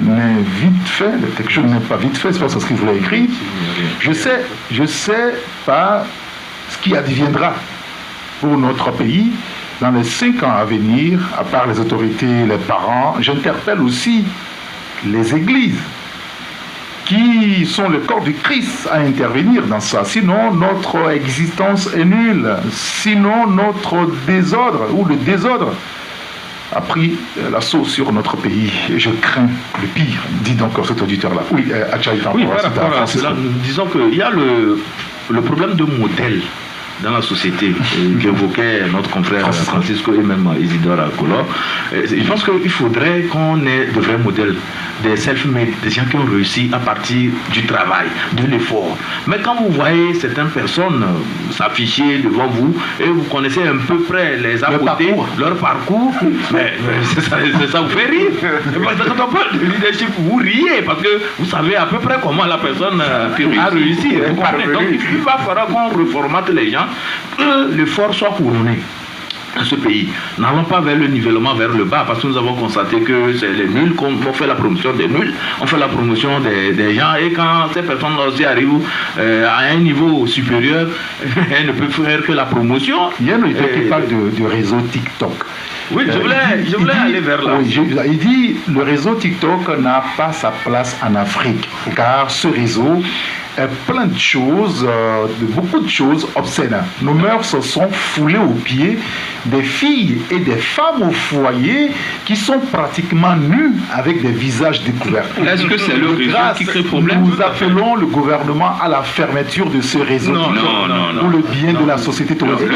n'est vite fait, quelque chose n'est pas vite fait, c'est pas ce qu'il voulait écrire. Je sais pas ce qui adviendra pour notre pays dans les 5 ans à venir, à part les autorités, les parents. J'interpelle aussi les églises qui sont le corps du Christ à intervenir dans ça. Sinon, notre existence est nulle. Sinon, notre désordre ou le désordre a pris l'assaut sur notre pays. Et je crains le pire. Dis donc cet auditeur-là. Oui, Achaï, oui, par rapport à cela, disons qu'il y a le problème de modèle dans la société qu'évoquait notre confrère Francisco et même Isidore Akolo. Je pense qu'il faudrait qu'on ait de vrais modèles, des self-made, des gens qui ont réussi à partir du travail, de l'effort. Mais quand vous voyez certaines personnes s'afficher devant vous et vous connaissez un peu près les à côté, leur parcours, mais ça vous fait rire. Parce que quand on parle de leadership, vous riez parce que vous savez à peu près comment la personne a réussi. Donc il va falloir qu'on reformate les gens, que l'effort soit couronné dans ce pays. N'allons pas vers le nivellement vers le bas, parce que nous avons constaté que c'est les nuls qu'on fait la promotion des nuls, on fait la promotion des gens, et quand ces personnes aussi arrivent à un niveau supérieur, elles ne peuvent faire que la promotion. Il y a un auditeur qui parle du réseau TikTok. Oui, je voulais aller vers là. Oui, il dit le réseau TikTok n'a pas sa place en Afrique, car ce réseau est plein de choses, de beaucoup de choses obscènes. Nos mœurs se sont foulées aux pieds des filles et des femmes au foyer qui sont pratiquement nues avec des visages découverts. Est-ce que c'est le réseau qui crée problème? Nous appelons le gouvernement à la fermeture de ce réseau non, pour le bien de la société touristique.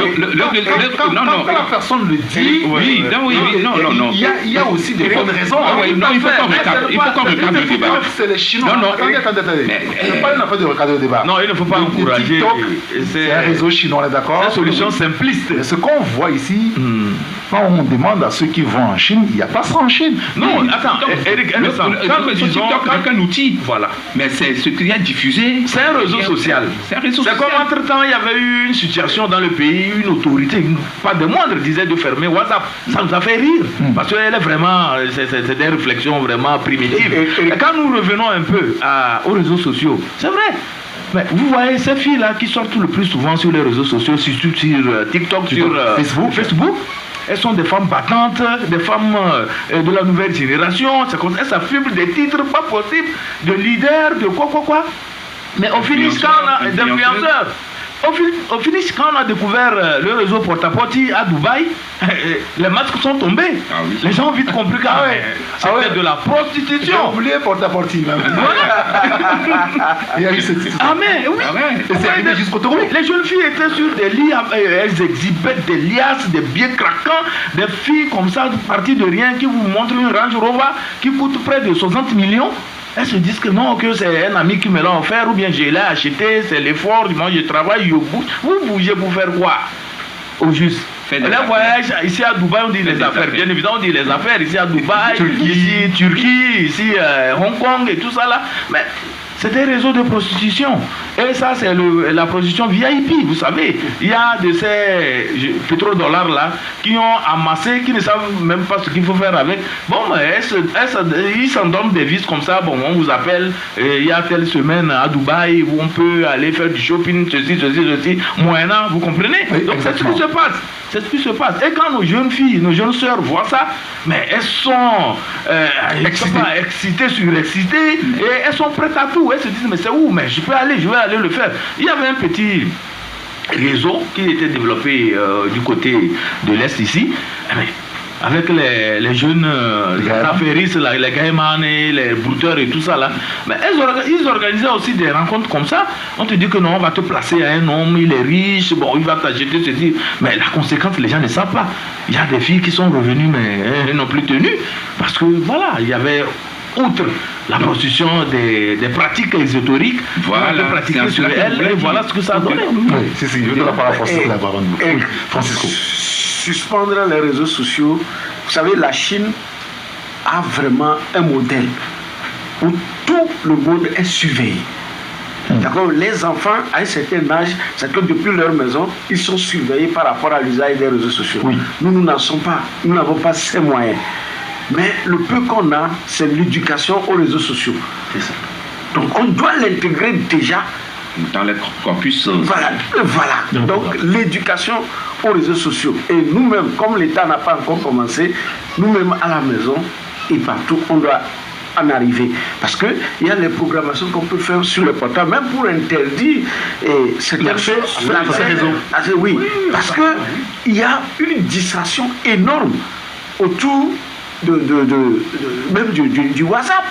Quand la personne le dit, il y a aussi des bonnes raisons. Il faut qu'on recadre le débat. C'est les Chinois. Attendez. C'est pas une affaire de recadrer le débat. Non, il ne faut pas encourager. C'est un réseau chinois, on est d'accord? C'est une solution simpliste. Mais ce qu'on voit ici, quand on demande à ceux qui vont en Chine, il n'y a pas ça en Chine. Non, attends, Eric, TikTok avec un outil. Voilà. Mais c'est ce qu'il y a diffusé. C'est un réseau social. C'est un réseau social. C'est comme entre-temps, il y avait eu une situation dans le pays, une autorité, pas de moindre, disait de fermer WhatsApp. Ça nous a fait rire. Parce qu'elle est vraiment, c'est des réflexions vraiment primitives. Et quand nous revenons un peu aux réseaux sociaux, c'est vrai. Mais vous voyez ces filles-là qui sortent le plus souvent sur les réseaux sociaux, surtout sur TikTok, sur Facebook. Elles sont des femmes battantes, des femmes de la nouvelle génération. Elles s'affirment des titres pas possibles, de leaders, de quoi. Mais au finish, quand on a d'influenceurs, au finish, quand on a découvert le réseau porte-à-porte à Dubaï, les masques sont tombés. Ah oui. Les gens ont vite compris que c'était de la prostitution. J'ai oublié porte-à-porte même. Il y a eu cette situation. Ah mais oui. Et c'est arrivé jusqu'au Togo. Les jeunes filles étaient sur des lits, elles exhibaient des liasses, des billets craquants, des filles comme ça, parties de rien, qui vous montrent une Range Rover qui coûte près de 60 millions. Elles se disent que non, que c'est un ami qui me l'a offert, ou bien je l'ai acheté, c'est l'effort, moi je travaille, je bouge. Vous bougez pour faire quoi? Au juste. Les voyages ici à Dubaï, on dit les affaires. Bien évidemment, on dit les affaires ici à Dubaï, ici Turquie, ici Hong Kong et tout ça là. Mais c'est des réseaux de prostitution. Et ça, c'est la prostitution VIP, vous savez. Il y a de ces pétrodollars là qui ont amassé, qui ne savent même pas ce qu'il faut faire avec. Bon, mais ils s'en donnent des vis comme ça. Bon, on vous appelle, il y a telle semaine à Dubaï où on peut aller faire du shopping, ceci, moyennant, vous comprenez? Oui, donc c'est ce qui se passe. C'est ce qui se passe. Et quand nos jeunes filles, nos jeunes sœurs voient ça, mais elles sont excitées, surexcitées, et elles sont prêtes à tout. Elles se disent, mais c'est où? Mais je vais aller le faire. Il y avait un petit réseau qui était développé du côté de l'Est ici. Avec les jeunes affairistes, les gaïmans, les brouteurs et tout ça là. Mais ils organisaient aussi des rencontres comme ça. On te dit que non, on va te placer à un homme, il est riche, bon, il va t'acheter ceci. Mais la conséquence, les gens ne savent pas. Il y a des filles qui sont revenues, mais elles n'ont plus tenu. Parce que voilà, il y avait, outre la prostitution des pratiques ésotériques, voilà, pratiquées sur elles, et voilà ce que ça a donné. Oui, c'est je donne la parole à Francisco. Suspendre les réseaux sociaux, vous savez, la Chine a vraiment un modèle où tout le monde est surveillé. D'accord, les enfants à un certain âge, c'est que depuis leur maison, ils sont surveillés par rapport à l'usage des réseaux sociaux. Oui. Nous n'avons pas ces moyens. Mais le peu qu'on a, c'est l'éducation aux réseaux sociaux. C'est ça. Donc on doit l'intégrer déjà dans les corpus. Voilà. Donc l'éducation aux réseaux sociaux. Et nous-mêmes, comme l'État n'a pas encore commencé, nous-mêmes à la maison et partout, on doit en arriver. Parce qu'il y a les programmations qu'on peut faire sur le portable, même pour interdire certaines choses. Oui, parce qu'il y a une distraction énorme autour même du WhatsApp.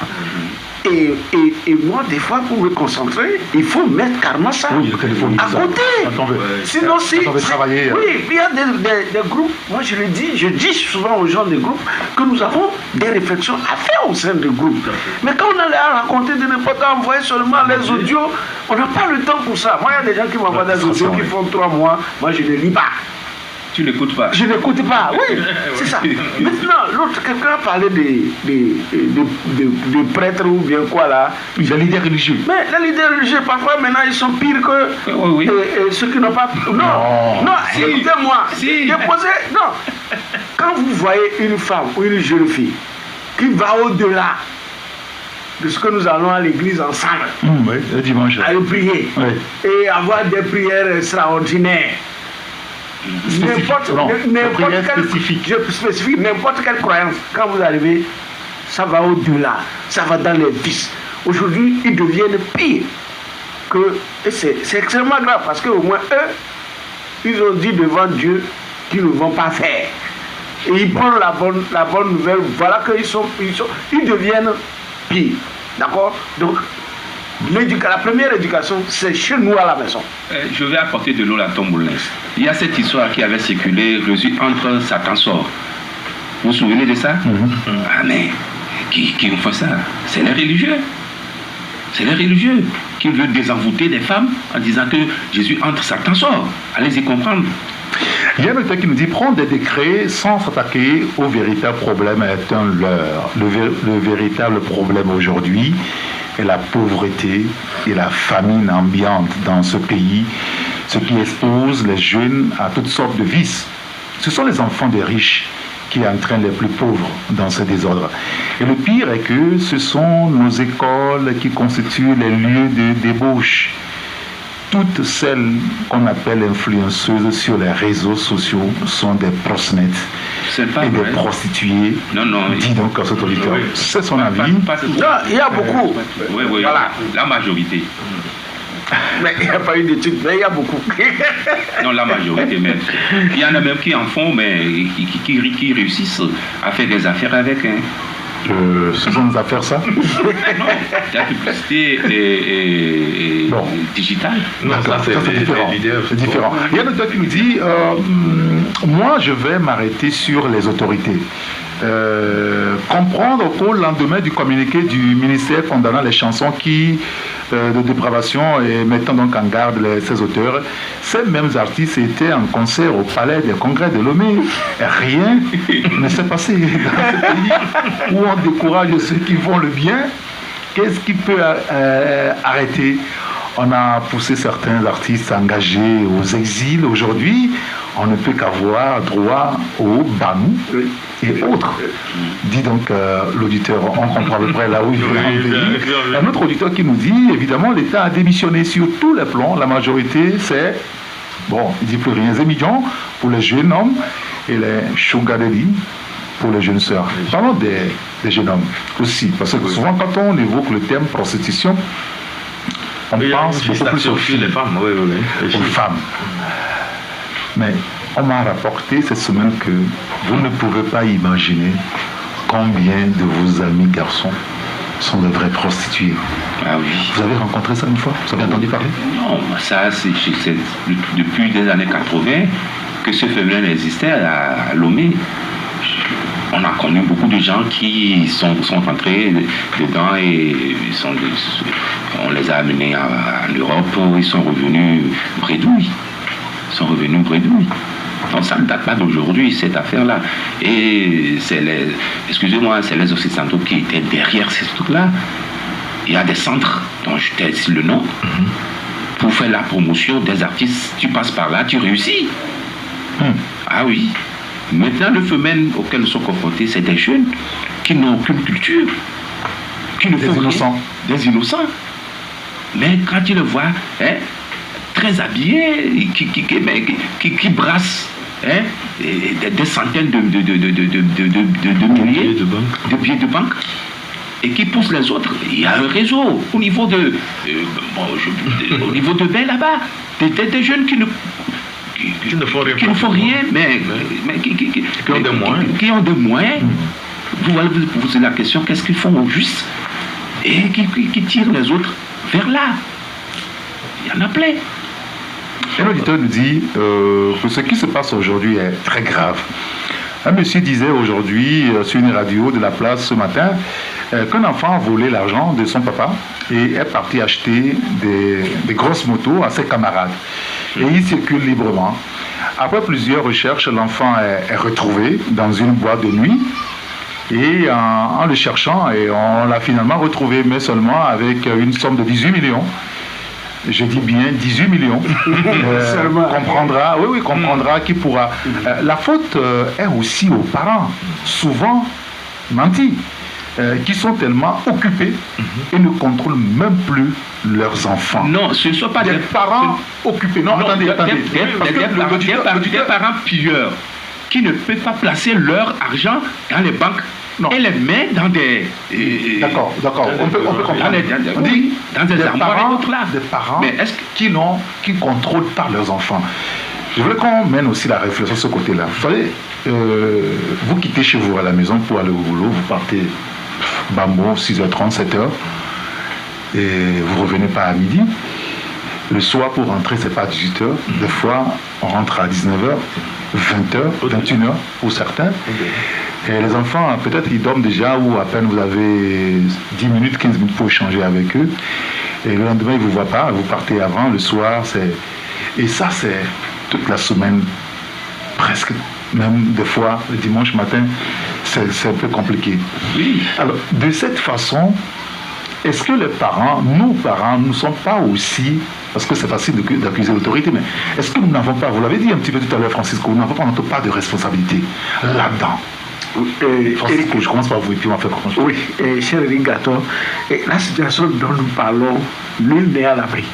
Et moi, des fois, pour me concentrer, il faut mettre carrément ça à côté. Sinon, oui, il y a des groupes, moi je le dis, je dis souvent aux gens des groupes que nous avons des réflexions à faire au sein des groupes. Mais quand on allait à raconter de n'importe quoi, envoyer seulement les audios, on n'a pas le temps pour ça. Moi, il y a des gens qui m'envoient des audios qui font 3 mois, moi je ne les lis pas. Tu n'écoutes pas. Je n'écoute pas, oui, c'est ça. Maintenant, l'autre, quelqu'un parlait des prêtres ou bien quoi là. Les leaders religieux. Mais les leaders religieux, parfois maintenant, ils sont pires que ceux qui n'ont pas. Non, écoutez-moi. Quand vous voyez une femme ou une jeune fille qui va au-delà de ce que nous allons à l'église ensemble, le dimanche, aller prier et avoir des prières extraordinaires. N'importe quelle croyance, quand vous arrivez, ça va au-delà, ça va dans les vices. Aujourd'hui, ils deviennent pires. Et c'est extrêmement grave parce qu'au moins eux, ils ont dit devant Dieu qu'ils ne vont pas faire. Et ils prennent la bonne nouvelle, voilà qu'ils deviennent pires. D'accord? Donc, la première éducation, c'est chez nous à la maison. Je vais apporter de l'eau à ton moulin. Il y a cette histoire qui avait circulé, Jésus entre Satan sort. Vous vous souvenez de ça? Ah mais, qui font ça? C'est les religieux. C'est les religieux qui veulent désenvoûter des femmes en disant que Jésus entre Satan sort. Allez-y comprendre. Il y a un auteur qui nous dit prendre des décrets sans s'attaquer au véritable problème est un leurre. Le véritable problème aujourd'hui est la pauvreté et la famine ambiante dans ce pays, ce qui expose les jeunes à toutes sortes de vices. Ce sont les enfants des riches qui entraînent les plus pauvres dans ce désordre. Et le pire est que ce sont nos écoles qui constituent les lieux de débauche. Toutes celles qu'on appelle influenceuses sur les réseaux sociaux sont des proxénètes et des prostituées. Non, dit donc à cet auditeur. C'est son avis. Il y a beaucoup. Oui, voilà. La majorité. Mais il n'y a pas eu d'études, mais il y a beaucoup. Non, la majorité même. Il y en a même qui en font, mais qui réussissent à faire des affaires avec. Ce sont des affaires, ça? Non, la publicité est digitale. Non, ça c'est différent. C'est différent. Il y a un auteur qui nous dit moi, je vais m'arrêter sur les autorités. Comprendre qu'au lendemain du communiqué du ministère condamnant les chansons de dépravation et mettant donc en garde ces auteurs, ces mêmes artistes étaient en concert au palais des congrès de Lomé. Rien ne s'est passé dans ce pays où on décourage ceux qui font le bien. Qu'est-ce qui peut arrêter? On a poussé certains artistes engagés aux exils. Aujourd'hui, on ne peut qu'avoir droit au banou et autres. Dit donc l'auditeur, on comprend à peu près là où il veut en venir. Un autre auditeur qui nous dit, évidemment, l'État a démissionné sur tous les plans. La majorité, c'est, il dit plus rien, Zémidjon pour les jeunes hommes et les Chougadeli pour les jeunes sœurs. Parlons des jeunes hommes aussi, parce que souvent quand on évoque le terme prostitution, on pense beaucoup plus aux filles, aux femmes. Mais on m'a rapporté cette semaine que vous ne pouvez pas imaginer combien de vos amis garçons sont de vrais prostituées. Ah oui. Vous avez rencontré ça une fois? Vous avez entendu parler? Non, ça c'est depuis les années 80 que ce phénomène existait à Lomé. On a connu beaucoup de gens qui sont entrés dedans et on les a amenés en Europe, ils sont revenus bredouilles. Donc ça ne date pas d'aujourd'hui, cette affaire-là. Et c'est les Occidentaux qui étaient derrière ces trucs-là. Il y a des centres dont je t'ai dit le nom. Pour faire la promotion des artistes, tu passes par là, tu réussis. Ah oui. Maintenant, le phénomène auquel nous sommes confrontés, c'est des jeunes qui n'ont aucune culture, qui ne font rien. Des innocents. Mais quand tu le vois, très habillé, qui brasse des centaines de milliers de billets de banque, et qui pousse les autres, il y a un réseau au niveau de Bain là-bas, des jeunes qui ne font rien, mais qui ont des moyens. Vous allez vous poser la question, qu'est-ce qu'ils font au juste? Et qui tirent les autres vers là. Il y en a plein. Un auditeur nous dit que ce qui se passe aujourd'hui est très grave. Un monsieur disait aujourd'hui sur une radio de la place ce matin qu'un enfant a volé l'argent de son papa et est parti acheter des grosses motos à ses camarades. Et il circule librement. Après plusieurs recherches, l'enfant est retrouvé dans une boîte de nuit. Et en le cherchant, et on l'a finalement retrouvé, mais seulement avec une somme de 18 millions. Je dis bien 18 millions. Comprendra qui pourra. La faute est aussi aux parents, souvent mentis, qui sont tellement occupés et ne contrôlent même plus leurs enfants. Non, ce ne sont pas des parents occupés. Non, attendez. Des parents pilleurs qui ne peuvent pas placer leur argent dans les banques. Non. Et les met dans des... D'accord. On peut comprendre. Dans des armoires et autres là. Des parents qui ne contrôlent pas leurs enfants. Je veux qu'on mène aussi la réflexion de ce côté-là. Vous savez, vous quittez chez vous à la maison pour aller au boulot, vous partez bambo, 6h30, 7h, et vous revenez pas à midi. Le soir, pour rentrer, c'est pas à 18h. Des fois, on rentre à 19h, 20h, 21h pour certains. Et les enfants, peut-être ils dorment déjà ou à peine vous avez 10 minutes, 15 minutes pour échanger avec eux. Et le lendemain, ils ne vous voient pas, vous partez avant, le soir, Et ça, c'est toute la semaine, presque, même des fois, le dimanche matin, c'est un peu compliqué. Oui. Alors, de cette façon, est-ce que les parents, nous parents, ne sommes pas aussi, parce que c'est facile d'accuser l'autorité, mais est-ce que nous n'avons pas, vous l'avez dit un petit peu tout à l'heure, Francisco, nous n'avons pas notre part de responsabilité là-dedans? Francisco, je commence par vous et puis on va faire comment? Oui, cher Rigato, la situation dont nous parlons, nul n'est à l'abri.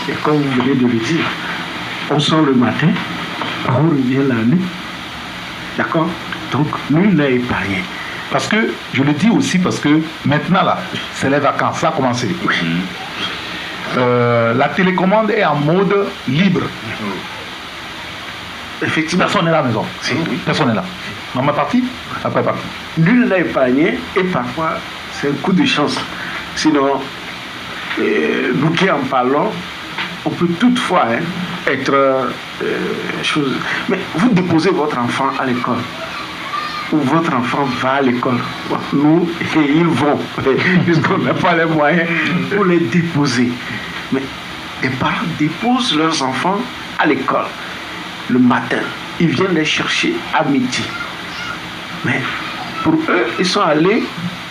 Et comme vous venez de le dire, on sort le matin, on revient la nuit. D'accord? Donc, nul n'est épargné. Parce que, je le dis aussi parce que maintenant là, c'est les vacances, ça a commencé. Oui. La télécommande est en mode libre. Effectivement. Personne n'est là à la maison. Personne n'est là. Maman est partie, après est partie. Nul n'est épargné et parfois c'est un coup de chance. Sinon, nous qui en parlons, on peut toutefois être chose. Mais vous déposez votre enfant à l'école. Ou votre enfant va à l'école. Nous, et ils vont, puisqu'on n'a pas les moyens pour les déposer. Mais les parents déposent leurs enfants à l'école le matin. Ils viennent les chercher à midi. Mais pour eux, ils sont allés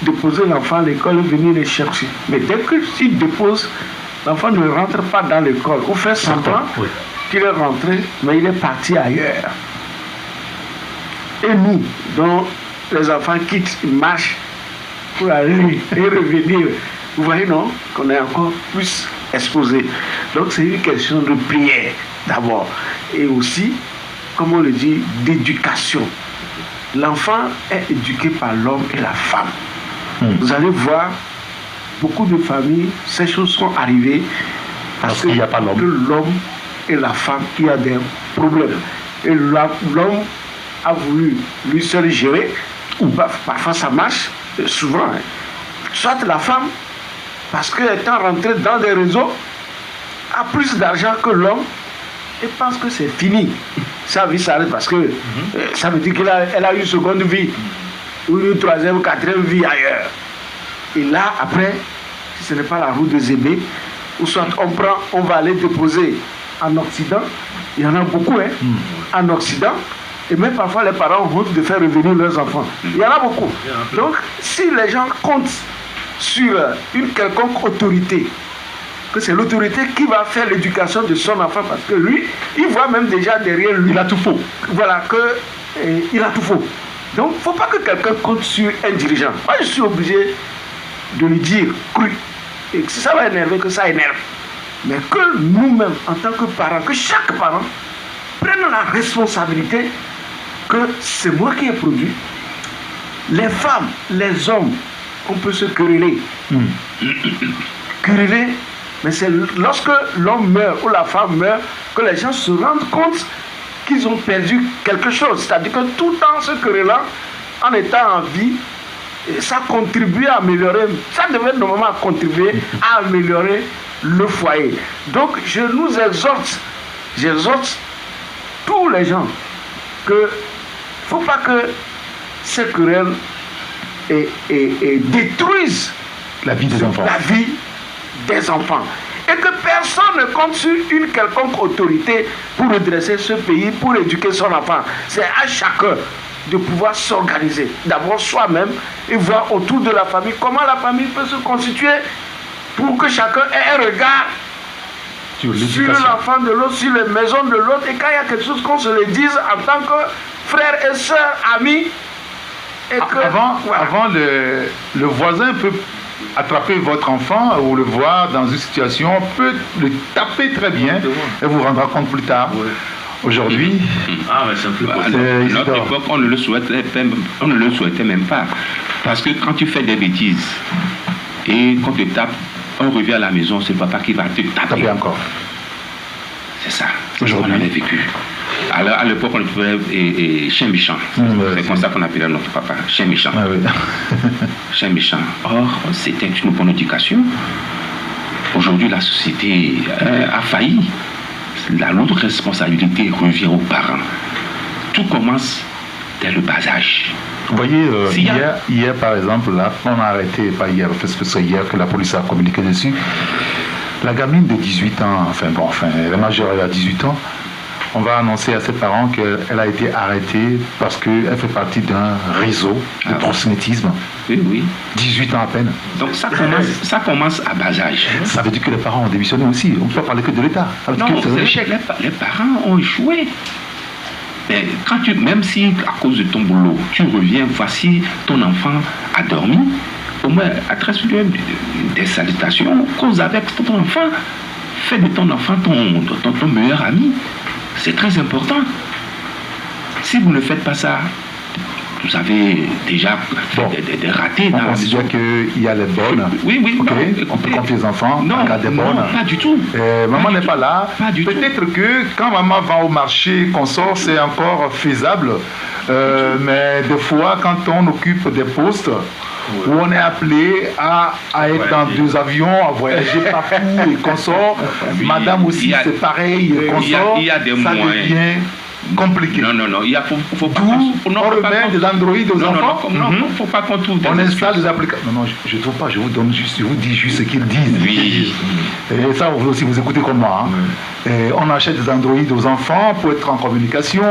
déposer l'enfant à l'école et venir les chercher. Mais dès qu'ils déposent, l'enfant ne rentre pas dans l'école. On fait semblant qu'il est rentré, mais il est parti ailleurs. Et nous, dont les enfants quittent, ils marchent pour aller et revenir. Vous voyez, non, qu'on est encore plus exposé. Donc c'est une question de prière d'abord. Et aussi, comme on le dit, d'éducation. L'enfant est éduqué par l'homme et la femme. Vous allez voir, beaucoup de familles, ces choses sont arrivées parce qu'il n'y a pas l'homme et la femme qui a des problèmes. Et l'homme a voulu lui seul gérer, ou parfois ça marche, souvent. Soit la femme, parce qu'elle étant rentrée dans des réseaux, a plus d'argent que l'homme et pense que c'est fini. Sa vie s'arrête parce que ça veut dire qu'elle a une seconde vie, ou une troisième ou quatrième vie ailleurs. Et là, après, si ce n'est pas la route de Zébé, ou soit on va aller déposer en Occident, il y en a beaucoup, en Occident, et même parfois les parents ont honte de faire revenir leurs enfants. Il y en a beaucoup. Donc, si les gens comptent sur une quelconque autorité, que c'est l'autorité qui va faire l'éducation de son enfant, parce que lui, il voit même déjà derrière lui. Il a tout faux. Voilà, il a tout faux. Donc, il ne faut pas que quelqu'un compte sur un dirigeant. Moi, je suis obligé de lui dire cru. et que si ça va énerver, que ça énerve. Mais que nous-mêmes, en tant que parents, que chaque parent prenne la responsabilité que c'est moi qui ai produit. Les femmes, les hommes, on peut se quereller. Quereller, mais c'est lorsque l'homme meurt ou la femme meurt que les gens se rendent compte qu'ils ont perdu quelque chose. C'est-à-dire que tout en se querellant, en étant en vie, ça contribue à améliorer, ça devait normalement contribuer à améliorer le foyer. Donc je nous j'exhorte tous les gens que il ne faut pas que ces querelles détruisent la vie des enfants. Et que personne ne compte sur une quelconque autorité pour redresser ce pays, pour éduquer son enfant. C'est à chacun de pouvoir s'organiser. D'abord soi-même et voir autour de la famille comment la famille peut se constituer pour que chacun ait un regard sur l'enfant de l'autre, sur les maisons de l'autre. Et quand il y a quelque chose, qu'on se le dise en tant que frères et sœurs, amis. Et que, avant le voisin peut attraper votre enfant ou le voir dans une situation, peut le taper très bien et vous rendra compte plus tard. Ouais. Aujourd'hui, à notre époque, on ne le souhaitait même pas. Parce que quand tu fais des bêtises et qu'on te tape, on revient à la maison, c'est le papa qui va te taper encore. C'est ça. Aujourd'hui, on avait vécu. Alors, à l'époque, on appelait chien méchant. C'est comme ça qu'on appelait notre papa, chien méchant. Ah, oui. Chien méchant. Or, c'était une bonne éducation. Aujourd'hui, la société a failli. La lourde responsabilité revient aux parents. Tout commence dès le bas âge. Vous voyez, hier, par exemple, là, on a arrêté, pas hier, parce que c'est hier que la police a communiqué dessus. La gamine de 18 ans, elle est majeure, elle a 18 ans, on va annoncer à ses parents qu'elle a été arrêtée parce qu'elle fait partie d'un réseau de proxénétisme. Oui. 18 ans à peine. Donc ça commence à bas âge. Ça veut dire que les parents ont démissionné aussi. On ne peut pas parler que de l'État. Non, les parents ont échoué. Mais même si à cause de ton boulot, tu reviens, voici ton enfant a dormi, au moins adresse des salutations, cause avec ton enfant, fais de ton enfant ton meilleur ami. C'est très important. Si vous ne faites pas ça, vous avez déjà fait des ratés dans la maison. On considère qu'il y a les bonnes. Oui. Okay. On peut confier les enfants en cas des bonnes. Pas du tout. Maman n'est pas là. Peut-être que quand maman va au marché, qu'on sort, c'est encore faisable. Mais des fois, quand on occupe des postes, où on est appelé à être dans deux avions, à voyager partout et qu'on sort. Madame aussi, c'est pareil, qu'on sort, ça devient compliqué. Non, il faut pas... on remet des androïdes aux enfants. Non, il ne faut pas qu'on trouve des... On installe des applications. Non, je ne trouve pas, je vous dis juste ce qu'ils disent. Oui. Et ça, vous aussi, vous écoutez comme moi. Et on achète des androïdes aux enfants pour être en communication.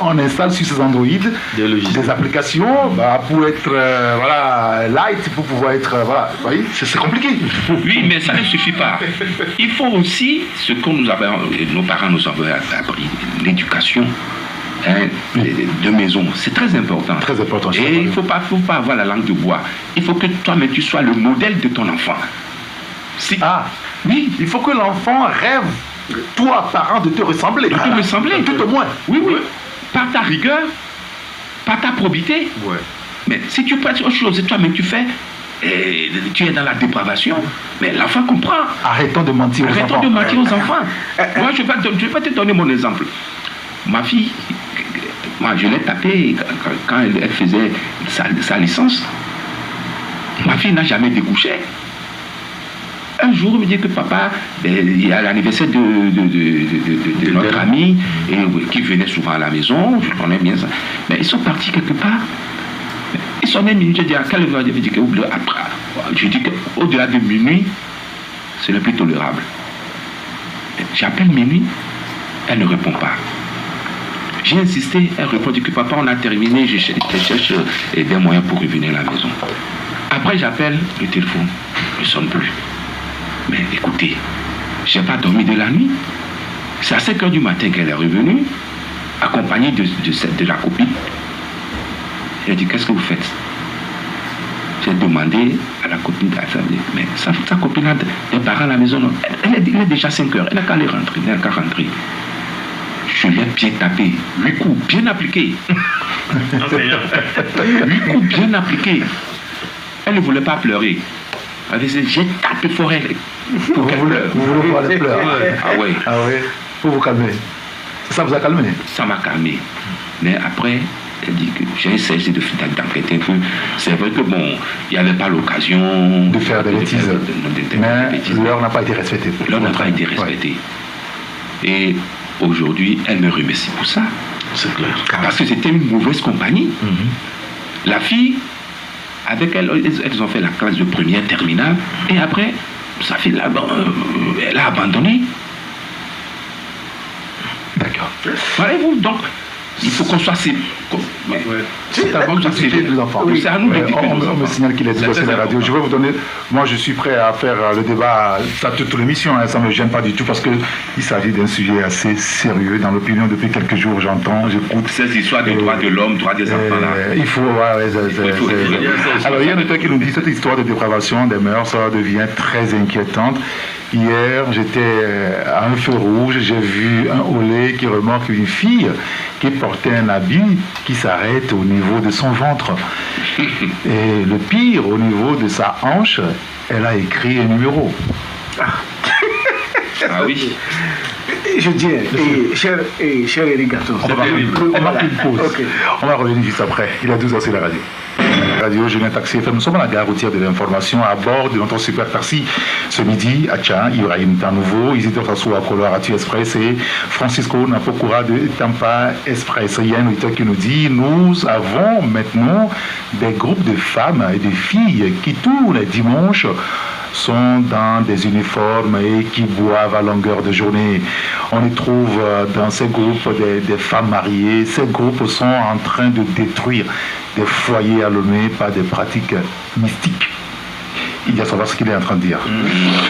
On installe sur ces androïdes des applications pour être light, pour pouvoir être... Vous voyez, c'est compliqué. Oui, mais ça ne suffit pas. Il faut aussi ce que nos parents nous ont appris, l'éducation. De maison, c'est très important. Très important. Et il ne faut pas avoir la langue de bois. Il faut que toi-même tu sois le modèle de ton enfant. Oui, il faut que l'enfant rêve, toi, parent, de te ressembler. De te ressembler. Tout au moins. Oui. Par ta rigueur, par ta probité. Ouais. Mais si tu pratiques autre chose et toi-même tu fais, tu es dans la dépravation, mais l'enfant comprend. Arrêtons de mentir aux enfants. Moi, je vais te donner mon exemple. Ma fille, moi je l'ai tapée quand elle faisait sa licence. Ma fille n'a jamais découché. Un jour, elle me dit que papa, il y a l'anniversaire de notre ami qui venait souvent à la maison, je connais bien ça. Mais ils sont partis quelque part. Ils sont nés minuit, je dis à quelle heure? Je dis qu'au-delà de minuit, ce n'est plus tolérable. J'appelle minuit, elle ne répond pas. J'ai insisté, elle répond que papa, on a terminé, je cherche des moyens pour revenir à la maison. Après, j'appelle, le téléphone ne sonne plus. Mais écoutez, je n'ai pas dormi de la nuit. C'est à 5 heures du matin qu'elle est revenue, accompagnée de la copine. Elle dit, qu'est-ce que vous faites? j'ai demandé à la copine d'Alexandre, mais sa copine a des parents à la maison, il est déjà 5 heures, elle n'a qu'à aller rentrer, elle n'a qu'à rentrer. Je lui ai bien tapé, 8 coups bien appliqués. 8 coups bien appliqués. Elle ne voulait pas pleurer. Elle disait, j'ai tapé fort elle. Vous voulez voir les pleurs? Ah oui. Ah oui. Pour vous calmer. Ça vous a calmé? Ça m'a calmé. Mais après, elle dit que j'ai essayé d'enquêter un peu. C'est vrai que bon, il n'y avait pas l'occasion de faire des bêtises. Mais l'heure n'a pas été respectée. L'heure n'a pas été respectée. Ouais. Et aujourd'hui, elle me remercie pour ça. C'est clair. Parce que c'était une mauvaise compagnie. La fille, avec elle, elles ont fait la classe de première terminale. Et après, sa fille, elle a abandonné. D'accord. Voyez-vous, donc, il faut qu'on soit assez. C'est à vous d'éduquer les enfants. C'est à nous d'éduquer les enfants. On me signale qu'il est dit sur la radio. Je vais vous donner. Moi, je suis prêt à faire le débat à toute l'émission. Ça ne me gêne pas du tout parce qu'il s'agit d'un sujet assez sérieux. Dans l'opinion, depuis quelques jours, j'entends, j'écoute. Ces histoires de droits de l'homme, droits des enfants là. Il faut. Alors, il y a un auteur qui nous dit cette histoire de dépravation des mœurs, ça devient très inquiétante. Hier, j'étais à un feu rouge, j'ai vu un olé qui remorque une fille qui portait un habit qui s'arrête au niveau de son ventre. Et le pire, au niveau de sa hanche, elle a écrit un numéro. Ah oui. Je dis, cher Eric Gatton, on va faire une pause. Okay. On va revenir juste après. Il est 12h sur la radio. Radio Julien Taxi FM. Nous sommes à la gare routière de l'information à bord de notre super taxi. Ce midi, Acha, Ibrahim Tanouveau, Isidore Tassou à Colorado Express et Francisco Napokura de Tampa Express. Il y a un auditeur qui nous dit, nous avons maintenant des groupes de femmes et de filles qui tous les dimanches sont dans des uniformes et qui boivent à longueur de journée. On y trouve dans ces groupes des femmes mariées. Ces groupes sont en train de détruire des foyers allumés par des pratiques mystiques. Il y a savoir ce qu'il est en train de dire.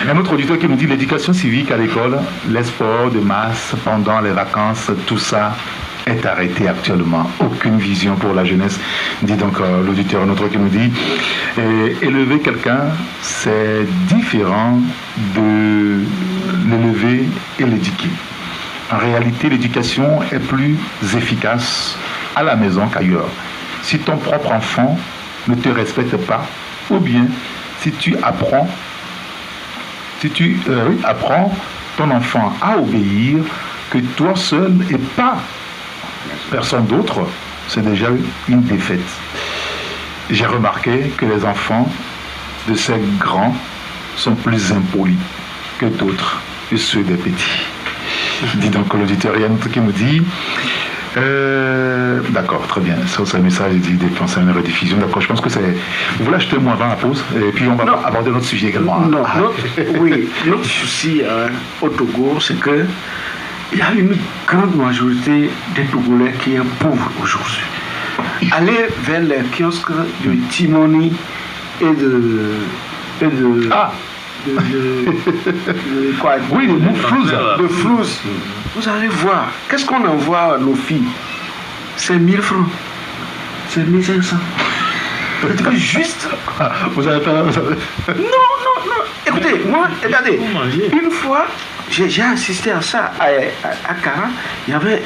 Un autre auditeur qui nous dit l'éducation civique à l'école, les sports de masse pendant les vacances, tout ça est arrêté actuellement. Aucune vision pour la jeunesse, dit donc l'auditeur. Un autre qui nous dit élever quelqu'un, c'est différent de l'élever et l'éduquer. En réalité, l'éducation est plus efficace à la maison qu'ailleurs. Si ton propre enfant ne te respecte pas, ou bien si tu apprends ton enfant à obéir, que toi seul et pas personne d'autre, c'est déjà une défaite. J'ai remarqué que les enfants de ces grands sont plus impolis que d'autres, que ceux des petits. Dit donc l'auditeur qui nous dit d'accord, très bien. Ça, c'est un message dit dépenser à une rediffusion. D'accord, je pense que c'est. Vous voulez acheter moins avant la pause et puis on va aborder notre sujet également. Non, notre souci au Togo, c'est que il y a une grande majorité des Togolais qui est pauvre aujourd'hui. Allez vers les kiosques de Timoni et de quoi? Oui, de Flouze. Vous allez voir. Qu'est-ce qu'on envoie à nos filles? C'est 1000 francs. C'est 1500. C'est juste. Vous avez pas. Non. Écoutez, moi, regardez. Une fois, j'ai assisté à ça à Kara. Il y avait,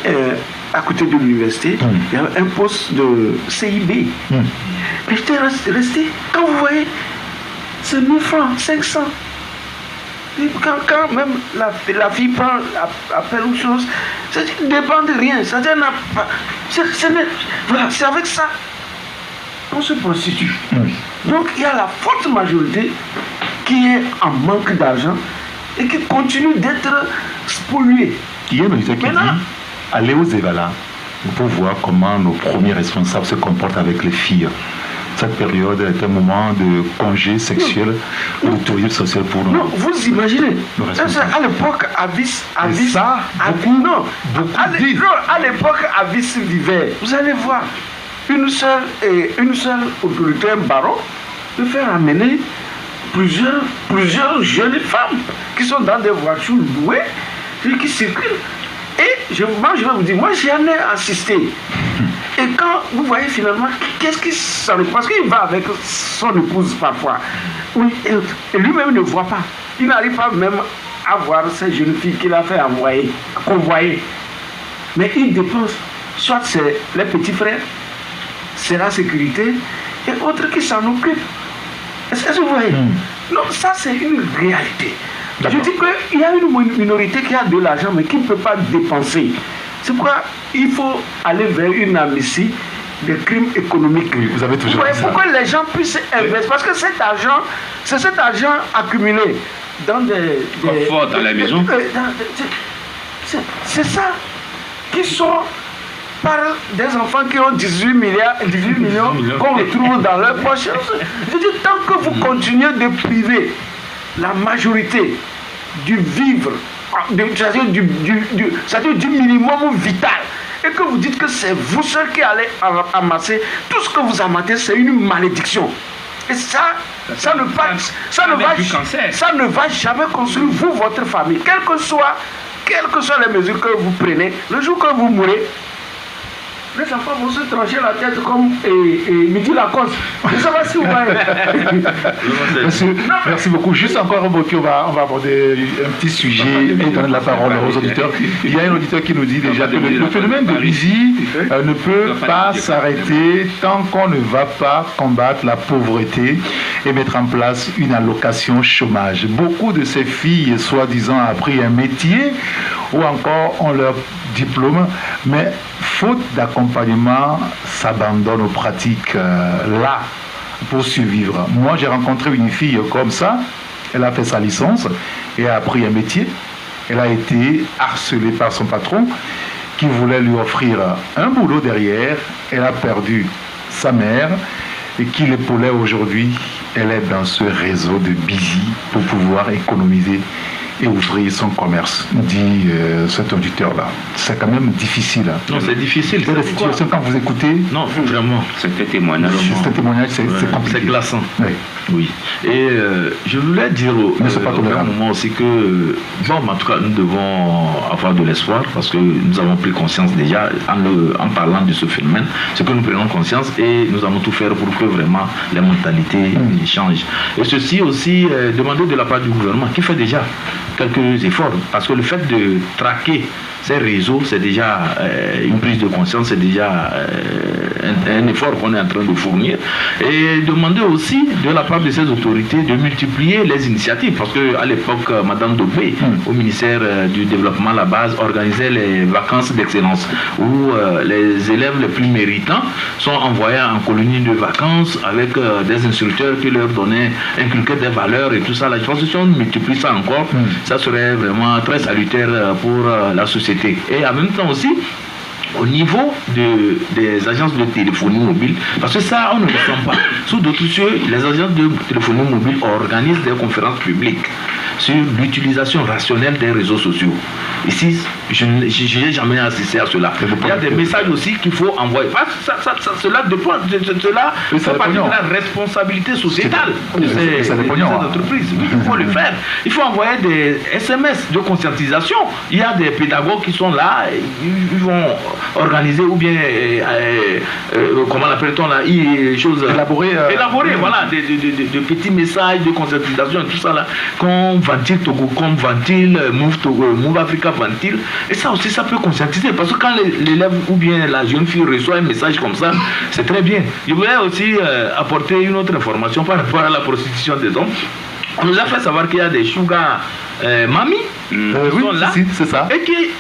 à côté de l'université, il y avait un poste de CIB. Mais j'étais resté. Quand vous voyez, c'est 1000 francs, 500. Quand même la fille prend appelle ou chose, ça ne dépend de rien. Voilà, c'est avec ça qu'on se prostitue. Donc il y a la forte majorité qui est en manque d'argent et qui continue d'être spoliée. Il y a un auditeur qui dit allez aux Evala pour voir comment nos premiers responsables se comportent avec les filles. Cette période est un moment de congé sexuel ou de tourisme social pour nous. Non, vous imaginez, à l'époque, Avis vivait. Vous allez voir une seule autorité, un baron, de faire amener plusieurs jeunes femmes qui sont dans des voitures louées et qui circulent. Et moi, je vais vous dire, moi, j'y en ai assisté. Et quand vous voyez finalement, qu'est-ce qui s'en est... Parce qu'il va avec son épouse parfois. Oui, et lui-même ne voit pas. Il n'arrive pas même à voir ces jeunes filles qu'il a fait convoyer. Mais il dépense. Soit c'est les petits frères, c'est la sécurité, et autres qui s'en occupent. Est-ce que vous voyez? Non, ça c'est une réalité. Je dis qu'il y a une minorité qui a de l'argent mais qui ne peut pas dépenser. C'est pourquoi il faut aller vers une amnistie des crimes économiques. Oui, vous avez toujours dit ça. Pour que les gens puissent investir. Parce que cet argent, c'est cet argent accumulé dans des confort à la maison. C'est ça qui sont par des enfants qui ont 18 millions qu'on retrouve dans leur poche. Je dis, tant que vous continuez de priver la majorité du vivre, c'est-à-dire du minimum vital, et que vous dites que c'est vous seuls qui allez amasser, tout ce que vous amassez, c'est une malédiction. Et ça ne va jamais construire vous, votre famille. Quelles que soient les mesures que vous prenez, le jour que vous mourrez, les enfants vont se trancher la tête comme Midi Lacoste. Je ne sais pas si vous voyez. Merci beaucoup. Juste encore un mot, on va aborder un petit sujet et donner la parole aux auditeurs. Il y a un auditeur qui nous dit déjà que le phénomène de Busy ne peut pas s'arrêter tant qu'on ne va pas combattre la pauvreté et mettre en place une allocation chômage. Beaucoup de ces filles, soi-disant, ont appris un métier ou encore ont leur diplôme, mais faute d'accompagnement, s'abandonnent aux pratiques là pour survivre. Moi, j'ai rencontré une fille comme ça, elle a fait sa licence et a appris un métier. Elle a été harcelée par son patron qui voulait lui offrir un boulot derrière. Elle a perdu sa mère et qui l'épaulait aujourd'hui. Elle est dans ce réseau de Busy pour pouvoir économiser et ouvrir son commerce, dit cet auditeur-là. C'est quand même difficile. Non, c'est difficile. C'est la situation quand vous écoutez. Non, vraiment. C'est un témoignage. C'est un témoignage, c'est compliqué. C'est glaçant. Oui. Et je voulais dire au même moment aussi que, en tout cas, nous devons avoir de l'espoir parce que nous avons pris conscience déjà, en parlant de ce phénomène, c'est que nous prenons conscience et nous allons tout faire pour que vraiment les mentalités changent. Et ceci aussi, demander de la part du gouvernement, qui fait déjà quelques efforts, parce que le fait de traquer ces réseaux, c'est déjà une prise de conscience, c'est déjà un effort qu'on est en train de fournir. Et demander aussi de la part de ces autorités de multiplier les initiatives, parce qu'à l'époque, Madame Dobé, au ministère du Développement, la base, organisait les vacances d'excellence, où les élèves les plus méritants sont envoyés en colonie de vacances avec des instructeurs qui leur donnaient, inculquaient des valeurs et tout ça. Je pense que si on multiplie ça encore, ça serait vraiment très salutaire pour la société. Et en même temps aussi, au niveau des agences de téléphonie mobile, parce que ça, on ne le sent pas. Sous d'autres cieux, les agences de téléphonie mobile organisent des conférences publiques sur l'utilisation rationnelle des réseaux sociaux. Ici, je n'ai jamais assisté à cela. Il y a des messages aussi qu'il faut envoyer. Cela fait partie de la responsabilité sociétale de ces entreprises. Il faut le faire. Il faut envoyer des SMS de conscientisation. Il y a des pédagogues qui sont là, ils vont organiser ou bien, comment l'appelle-t-on là, élaborer, voilà, de petits messages de conscientisation et tout ça là, qu'on ventile Togo, qu'on ventile Move Africa ventile. Et ça aussi, ça peut conscientiser. Parce que quand l'élève ou bien la jeune fille reçoit un message comme ça, c'est très bien. Je voulais aussi apporter une autre information par rapport à la prostitution des hommes. On nous a fait savoir qu'il y a des sugar mamies qui sont là, c'est ça. et qui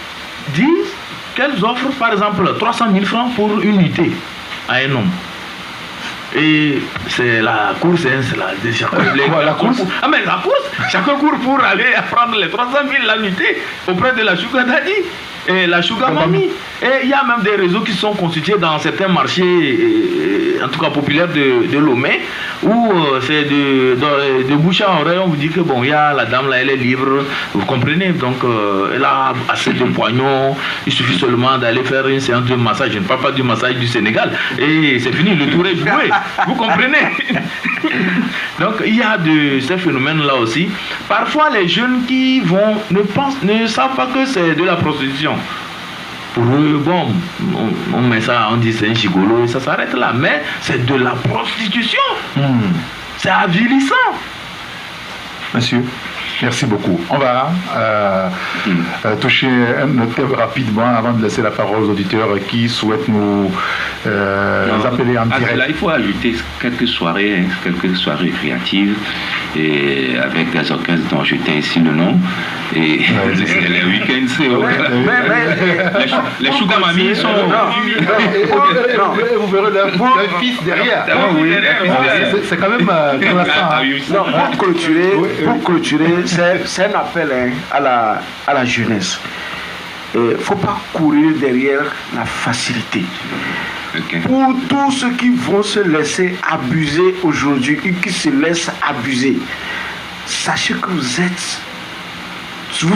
disent qu'elles offrent par exemple 300 000 francs pour une nuitée à un homme. Et c'est la course, c'est la course. Ah mais la course, chacun court pour aller prendre les 300 000 la nuitée auprès de la sugar daddy et la sugar mamie. Et il y a même des réseaux qui sont constitués dans certains marchés, en tout cas populaires de Lomé, où c'est de bouche à oreille, on vous dit que bon, il y a la dame là, elle est libre, vous comprenez, donc elle a assez de poignons, il suffit seulement d'aller faire une séance de massage, je ne parle pas du massage du Sénégal, et c'est fini, le tour est joué, vous comprenez. Donc il y a de ces phénomènes là aussi. Parfois les jeunes qui vont ne savent pas que c'est de la prostitution. Pour eux, bon, on met ça, on dit c'est un gigolo et ça s'arrête là. Mais c'est de la prostitution. C'est avilissant. Monsieur, merci beaucoup. On va toucher un thème rapidement avant de laisser la parole aux auditeurs qui souhaitent nous appeler en direct. Là, il faut ajouter quelques soirées créatives et avec des orchestres dont je tais ici le nom. Et les week-ends, c'est les Sugar Mami sont. Vous verrez leur fils derrière. C'est quand même classant. Pour clôturer, c'est un appel à la jeunesse. Il ne faut pas courir derrière la facilité. Okay. Pour tous ceux qui vont se laisser abuser aujourd'hui et qui se laissent abuser, sachez que vous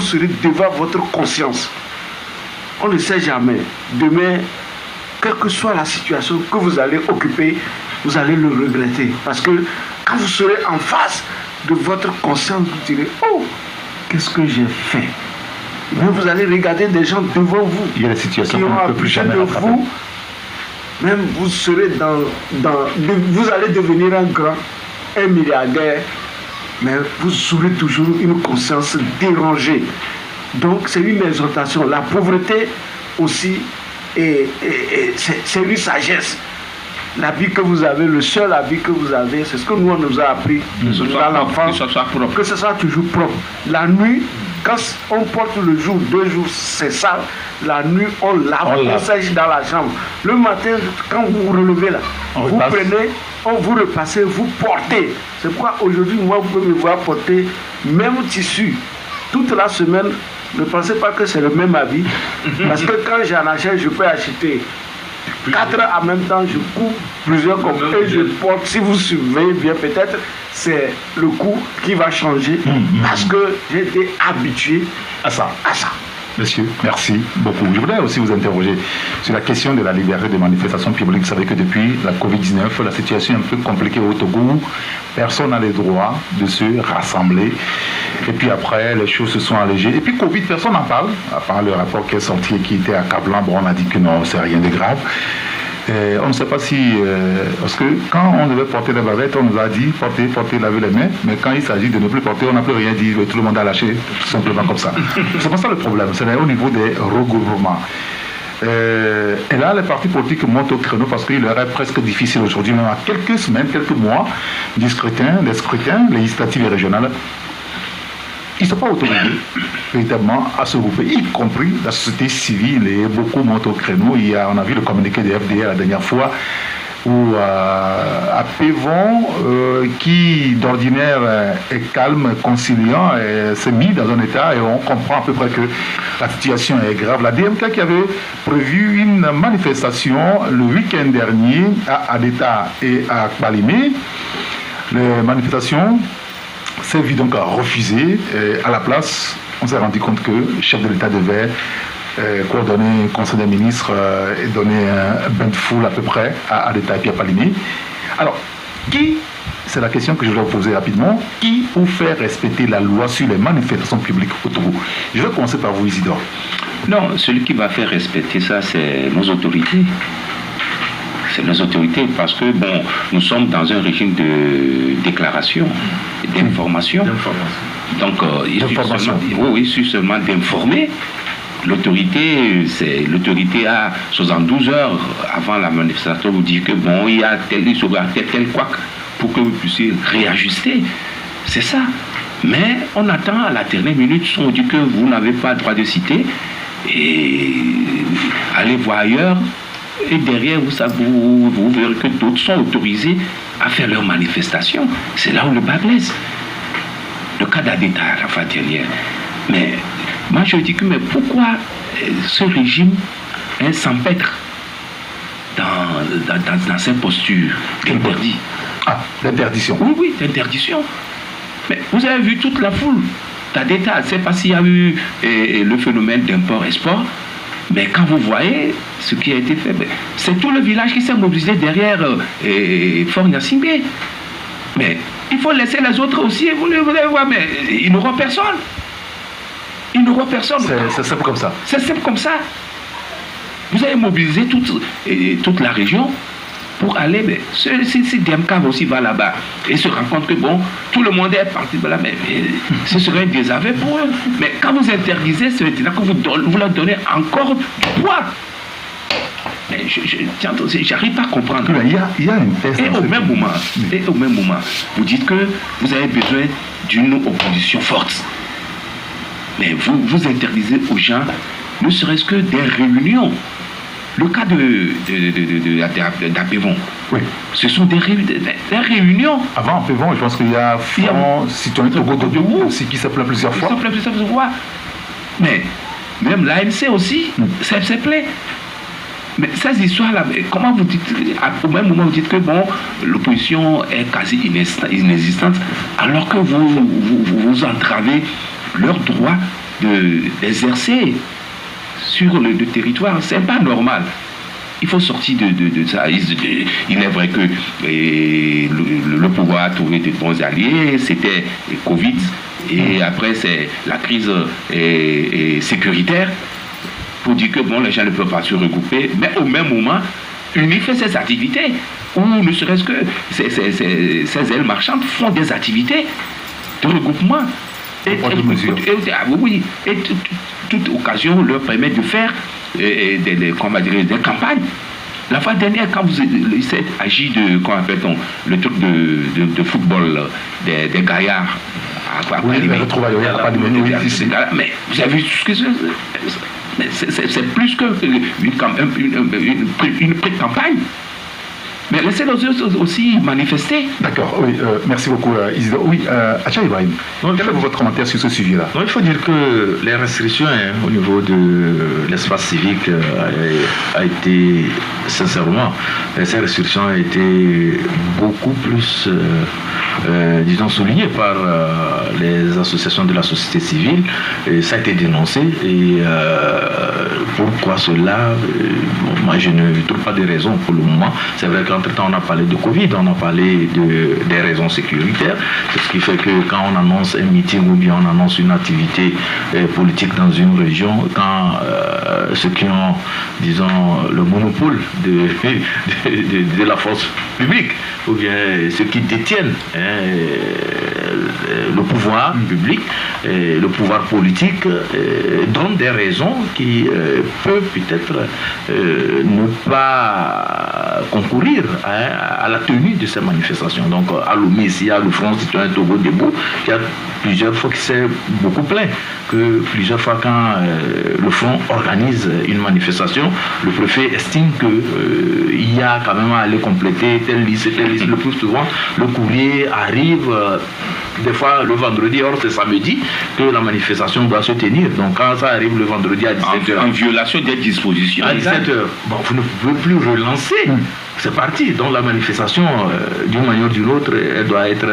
serez devant votre conscience. On ne sait jamais. Demain, quelle que soit la situation que vous allez occuper, vous allez le regretter. Parce que quand vous serez en face de votre conscience, vous direz, oh, qu'est-ce que j'ai fait? Mais vous allez regarder des gens devant vous. Il y a des situations qui qu'on ont ne peut plus abusé jamais de rattraper. vous. Même vous serez vous allez devenir un milliardaire, mais vous aurez toujours une conscience dérangée. Donc c'est une exhortation. La pauvreté aussi, c'est une sagesse. L'habit que vous avez, le seul habit que vous avez, c'est ce que nous on nous a appris dans l'enfance, que ce soit toujours propre. La nuit, quand on porte le jour, 2 jours, c'est sale. La nuit, on lave, on sèche dans la chambre. Le matin, quand vous vous relevez là, vous prenez, vous repassez, vous portez. C'est pourquoi aujourd'hui, moi, vous pouvez me voir porter même tissu. Toute la semaine, ne pensez pas que c'est le même habit. Parce que quand j'en achète, je peux acheter 4 en même temps, je coupe plusieurs comme et je porte. Si vous surveillez bien, peut-être c'est le coup qui va changer parce que j'ai été habitué à ça. Monsieur, merci beaucoup. Je voulais aussi vous interroger sur la question de la liberté de manifestation publique. Vous savez que depuis la Covid-19, la situation est un peu compliquée au Togo. Personne n'a le droit de se rassembler. Et puis après, les choses se sont allégées. Et puis Covid, personne n'en parle. À part le rapport qui est sorti et qui était accablant, bon, on a dit que non, c'est rien de grave. On ne sait pas si... parce que quand on devait porter les bavettes, on nous a dit porter, laver les mains. Mais quand il s'agit de ne plus porter, on n'a plus rien dit. Tout le monde a lâché, tout simplement comme ça. C'est pas ça le problème. C'est au niveau des regroupements. Et là, les partis politiques montent au créneau parce qu'il leur est presque difficile aujourd'hui, même à quelques semaines, quelques mois, des scrutins législatifs et régionaux. Ils ne sont pas autorisés véritablement à se grouper, y compris la société civile, et beaucoup montent au créneau. On a vu le communiqué des FDR la dernière fois, où à Pévon, qui d'ordinaire est calme, conciliant, s'est mis dans un état, et on comprend à peu près que la situation est grave. La DMK qui avait prévu une manifestation le week-end dernier à Adeta et à Kbalimé, les manifestations s'est vu donc refusé. À la place, on s'est rendu compte que le chef de l'État devait coordonner le Conseil des ministres et donner un bain de foule à peu près à l'État et puis à Kbalimé. Alors, c'est la question que je vais vous poser rapidement, qui vous fait respecter la loi sur les manifestations publiques au Togo? Je vais commencer par vous, Isidore. Non, celui qui va faire respecter ça, c'est nos autorités. C'est nos autorités parce que, bon, nous sommes dans un régime de déclaration, d'information. Donc, il suffit seulement d'informer. L'autorité a 72 heures avant la manifestation vous dire que, bon, il y a tel couac pour que vous puissiez réajuster. C'est ça. Mais on attend à la dernière minute, on dit que vous n'avez pas le droit de citer et allez voir ailleurs. Et derrière, vous verrez que d'autres sont autorisés à faire leur manifestation. C'est là où le bas blesse. Le cas d'Adeta, la fois dernière. Mais moi, je dis que mais pourquoi ce régime s'empêtre dans ses postures d'interdit? L'interdiction. Oui, l'interdiction. Mais vous avez vu toute la foule d'Adeta. Je ne sais pas s'il y a eu le phénomène d'import-export. Mais quand vous voyez ce qui a été fait, c'est tout le village qui s'est mobilisé derrière Fort Gnassingbé. Mais il faut laisser les autres aussi, vous allez voir, mais ils n'auront personne. Ils n'auront personne. C'est simple comme ça. C'est simple comme ça. Vous avez mobilisé toute la région pour aller, mais si Demka aussi va là-bas et se rend compte que bon, tout le monde est parti de là, mais ce serait un désaveu pour eux. Mais quand vous interdisez, c'est maintenant que vous leur donnez encore du poids. Mais j'arrive pas à comprendre. Il y a une thèse. Et au même moment, vous dites que vous avez besoin d'une opposition forte. Mais vous interdisez aux gens, ne serait-ce que des réunions. Le cas d'Apévon, oui. Ce sont des réunions. Avant Apévon, je pense qu'il y a Front Citoyen Togo aussi qui s'appelait plusieurs fois. Mais même l'ANC aussi, c'est plaît. Mais ces histoires-là, comment vous dites, au même moment vous dites que bon, l'opposition est quasi inexistante, alors que vous entravez leur droit d'exercer sur le territoire, c'est pas normal. Il faut sortir de ça. Il est vrai que le pouvoir a trouvé de bons alliés, c'était Covid, et après c'est la crise sécuritaire, pour dire que bon, les gens ne peuvent pas se regrouper, mais au même moment, UNIF fait ses activités, ou ne serait-ce que ces ailes marchandes font des activités de regroupement. Et toute occasion leur permet de faire des campagnes. La fois dernière, quand il s'est agi de, comment appelle-t-on, le truc de football des gaillards mais vous avez vu ce que c'est plus qu'une pré-campagne. Mais laissez-les aussi manifester. D'accord, oui, merci beaucoup Isidore. Oui, Acha Ibrahim, quel est votre commentaire sur ce sujet-là? Il faut dire que les restrictions au niveau de l'espace civique a été, sincèrement, ces restrictions ont été beaucoup plus, disons, soulignées par les associations de la société civile. Et ça a été dénoncé. Et pourquoi cela moi, je ne trouve pas de raison pour le moment. C'est vrai qu'entre-temps, on a parlé de Covid, on a parlé des raisons sécuritaires. C'est ce qui fait que quand on annonce un meeting ou bien on annonce une activité politique dans une région, quand ceux qui ont, disons, le monopole de la force publique, ou bien ceux qui détiennent le pouvoir public, le pouvoir politique, donnent des raisons qui peuvent peut-être ne pas concourir à la tenue de ces manifestations. Donc à Lomé, ici, il y a le Front Citoyen Togo debout, qui a plusieurs fois qui s'est beaucoup plaint que plusieurs fois quand le Front organise une manifestation, le préfet estime qu'il y a quand même à aller compléter telle liste. Le plus souvent, le courrier arrive des fois le vendredi, or c'est samedi que la manifestation doit se tenir. Donc quand ça arrive le vendredi à 17h. En violation des dispositions. À 17h, bon, vous ne pouvez plus relancer. C'est parti. Donc la manifestation, d'une manière ou d'une autre, elle doit être...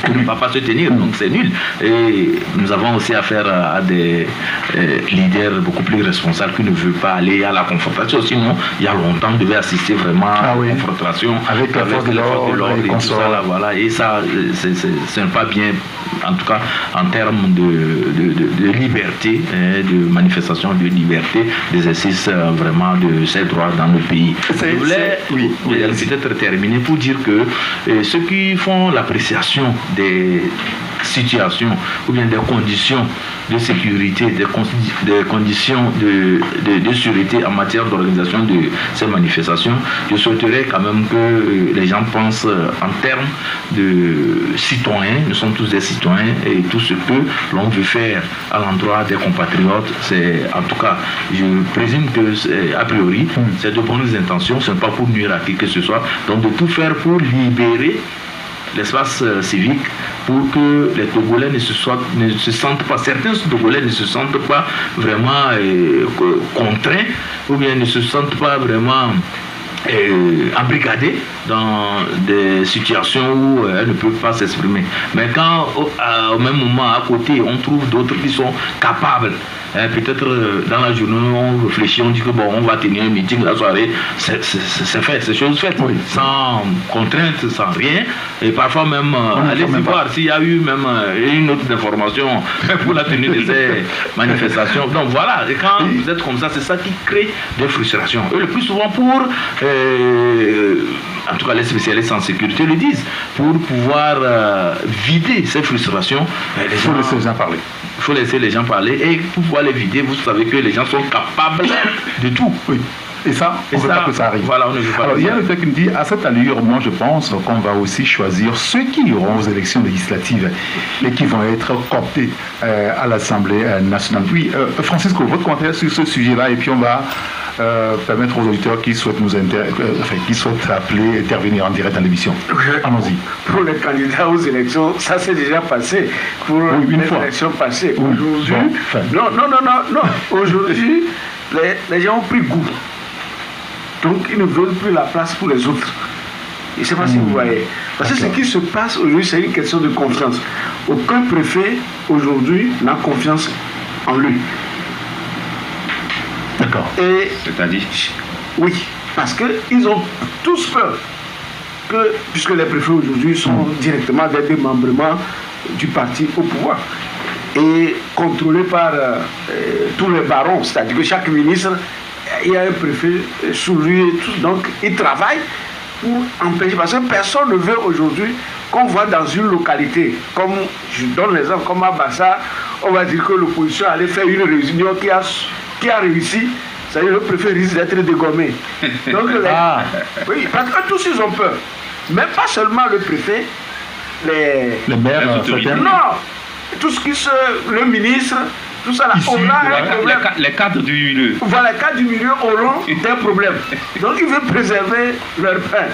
Elle ne va pas se tenir, donc c'est nul. Et nous avons aussi affaire à des leaders beaucoup plus responsables qui ne veulent pas aller à la confrontation. Sinon, il y a longtemps, on devait assister vraiment à la confrontation avec la force de l'ordre et tout ça. Là, voilà. Et ça, ce n'est pas bien, en tout cas en termes de liberté, de manifestation de liberté, d'exercice vraiment de ces droits dans le pays. Je voulais peut-être terminer pour dire que ceux qui font l'appréciation des situations ou bien des conditions de sécurité, des conditions de sûreté en matière d'organisation de ces manifestations, je souhaiterais quand même que les gens pensent en termes de citoyens. Nous sommes tous des citoyens et tout ce que l'on veut faire à l'endroit des compatriotes, c'est, en tout cas, je présume que a priori, c'est de bonnes intentions, ce n'est pas pour nuire à qui que ce soit, donc de tout faire pour libérer l'espace civique pour que les Togolais ne se sentent pas, certains Togolais ne se sentent pas vraiment contraints ou bien ne se sentent pas vraiment embrigadés dans des situations où elles ne peuvent pas s'exprimer. Mais quand au même moment à côté on trouve d'autres qui sont capables peut-être dans la journée, on réfléchit, on dit que bon, on va tenir un meeting la soirée, c'est fait, c'est chose faite, sans contrainte, sans rien. Et parfois même, allez-y voir s'il y a eu même une autre information pour la tenue de ces manifestations. Donc voilà, et quand vous êtes comme ça, c'est ça qui crée des frustrations. Et le plus souvent pour, en tout cas les spécialistes en sécurité le disent, pour pouvoir vider ces frustrations, il faut laisser les gens parler. Il faut laisser les gens parler et pour pouvoir les vider, vous savez que les gens sont capables de tout. Oui. Et ça, on ne veut pas que ça arrive. Voilà, on ne veut pas. Alors, il y a le fait qui me dit, à cette allure, moi je pense qu'on va aussi choisir ceux qui iront aux élections législatives et qui vont être cooptés à l'Assemblée nationale. Oui, Francisco, votre commentaire sur ce sujet-là, et puis on va permettre aux auditeurs qui souhaitent qui souhaitent appeler, intervenir en direct dans l'émission. Allons-y. Pour les candidats aux élections, ça s'est déjà passé. Pour les élections passées. Oui. Aujourd'hui, non. Aujourd'hui, les gens ont pris goût. Donc, ils ne veulent plus la place pour les autres. Je ne sais pas si vous voyez. Parce que ce qui se passe aujourd'hui, c'est une question de confiance. Aucun préfet, aujourd'hui, n'a confiance en lui. D'accord. Et c'est-à-dire oui, parce qu'ils ont tous peur que, puisque les préfets aujourd'hui sont directement des démembrements du parti au pouvoir et contrôlés par tous les barons, c'est-à-dire que chaque ministre, il y a un préfet sous lui et tout, donc ils travaillent pour empêcher, parce que personne ne veut aujourd'hui qu'on voit dans une localité, comme je donne l'exemple, comme à Bassa, on va dire que l'opposition allait faire une réunion qui a réussi, c'est-à-dire le préfet risque d'être dégommé. Donc, oui, parce que tous ils ont peur. Mais pas seulement le préfet, les maires, non, tout ce qui se. Le ministre, tout ça là, on a un problème. Les cadres du milieu. Voilà, les cadres du milieu auront des problèmes. Donc ils veulent préserver leur pain.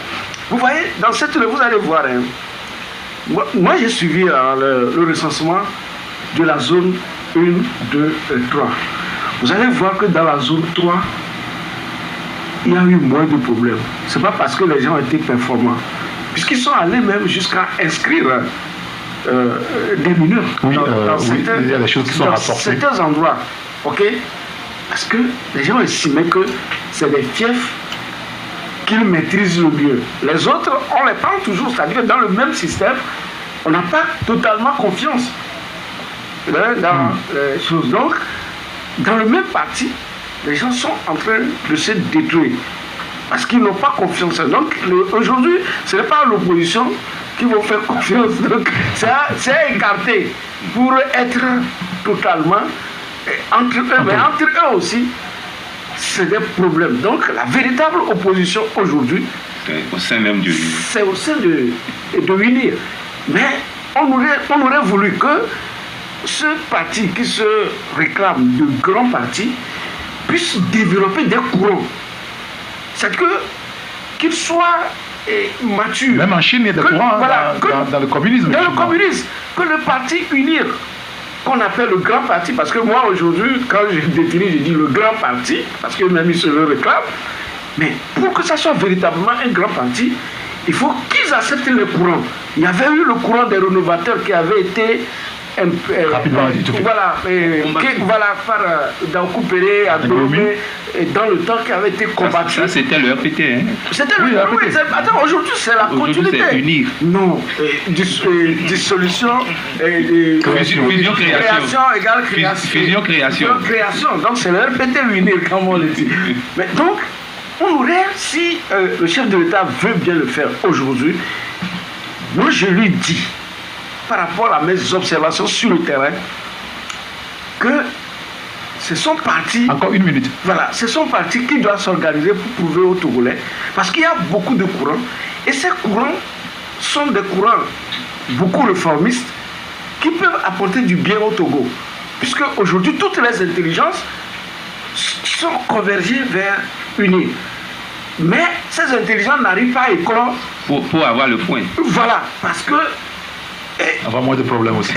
Vous voyez, dans cette. Vous allez voir, hein, moi j'ai suivi le recensement de la zone 1, 2 et 3. Vous allez voir que dans la zone 3, il y a eu moins de problèmes. Ce n'est pas parce que les gens ont été performants, puisqu'ils sont allés même jusqu'à inscrire des mineurs dans certains, il y a des choses qui sont rapportées. Certains endroits. Ok, parce que les gens estimaient que c'est des fiefs qu'ils maîtrisent le mieux. Les autres, on les prend toujours, c'est-à-dire que dans le même système, on n'a pas totalement confiance dans les choses. Donc, dans le même parti, les gens sont en train de se détruire parce qu'ils n'ont pas confiance. Donc aujourd'hui, ce n'est pas l'opposition qui vont faire confiance. Donc c'est écarté pour être totalement entre eux. Mais entre eux aussi, c'est des problèmes. Donc la véritable opposition aujourd'hui, au sein même du... c'est au sein de l'UNIR. Mais on aurait voulu que ce parti qui se réclame de grands partis puisse développer des courants. C'est qu'il soit mature. Même en Chine, il y a des courants dans le communisme. Dans le communisme, que le parti UNIR, qu'on appelle le grand parti, parce que moi aujourd'hui, quand je définis, je dis le grand parti, parce que même ils se le réclament, mais pour que ça soit véritablement un grand parti, il faut qu'ils acceptent le courant. Il y avait eu le courant des rénovateurs qui avait été rapidement voilà, par Daoukou Péré, à Domé, dans le temps qui avait été combattu. Ça, c'était le RPT. Hein? C'était le RPT. Attends, aujourd'hui, c'est la continuité. C'est unir. Non, dissolution, fusion-création égale création. Fusion-création. Donc, c'est le RPT unir, comme on le dit. Mais donc, on aurait, si le chef de l'État veut bien le faire aujourd'hui, moi, je lui dis, par rapport à mes observations sur le terrain, que c'est son parti. Encore une minute. Voilà, c'est son parti qui doit s'organiser pour prouver aux Togolais. Parce qu'il y a beaucoup de courants. Et ces courants sont des courants beaucoup réformistes qui peuvent apporter du bien au Togo. Puisque aujourd'hui, toutes les intelligences sont convergées vers UNIR. Mais ces intelligences n'arrivent pas à éclore. Pour avoir le point. Voilà, parce que avoir moins de problèmes aussi.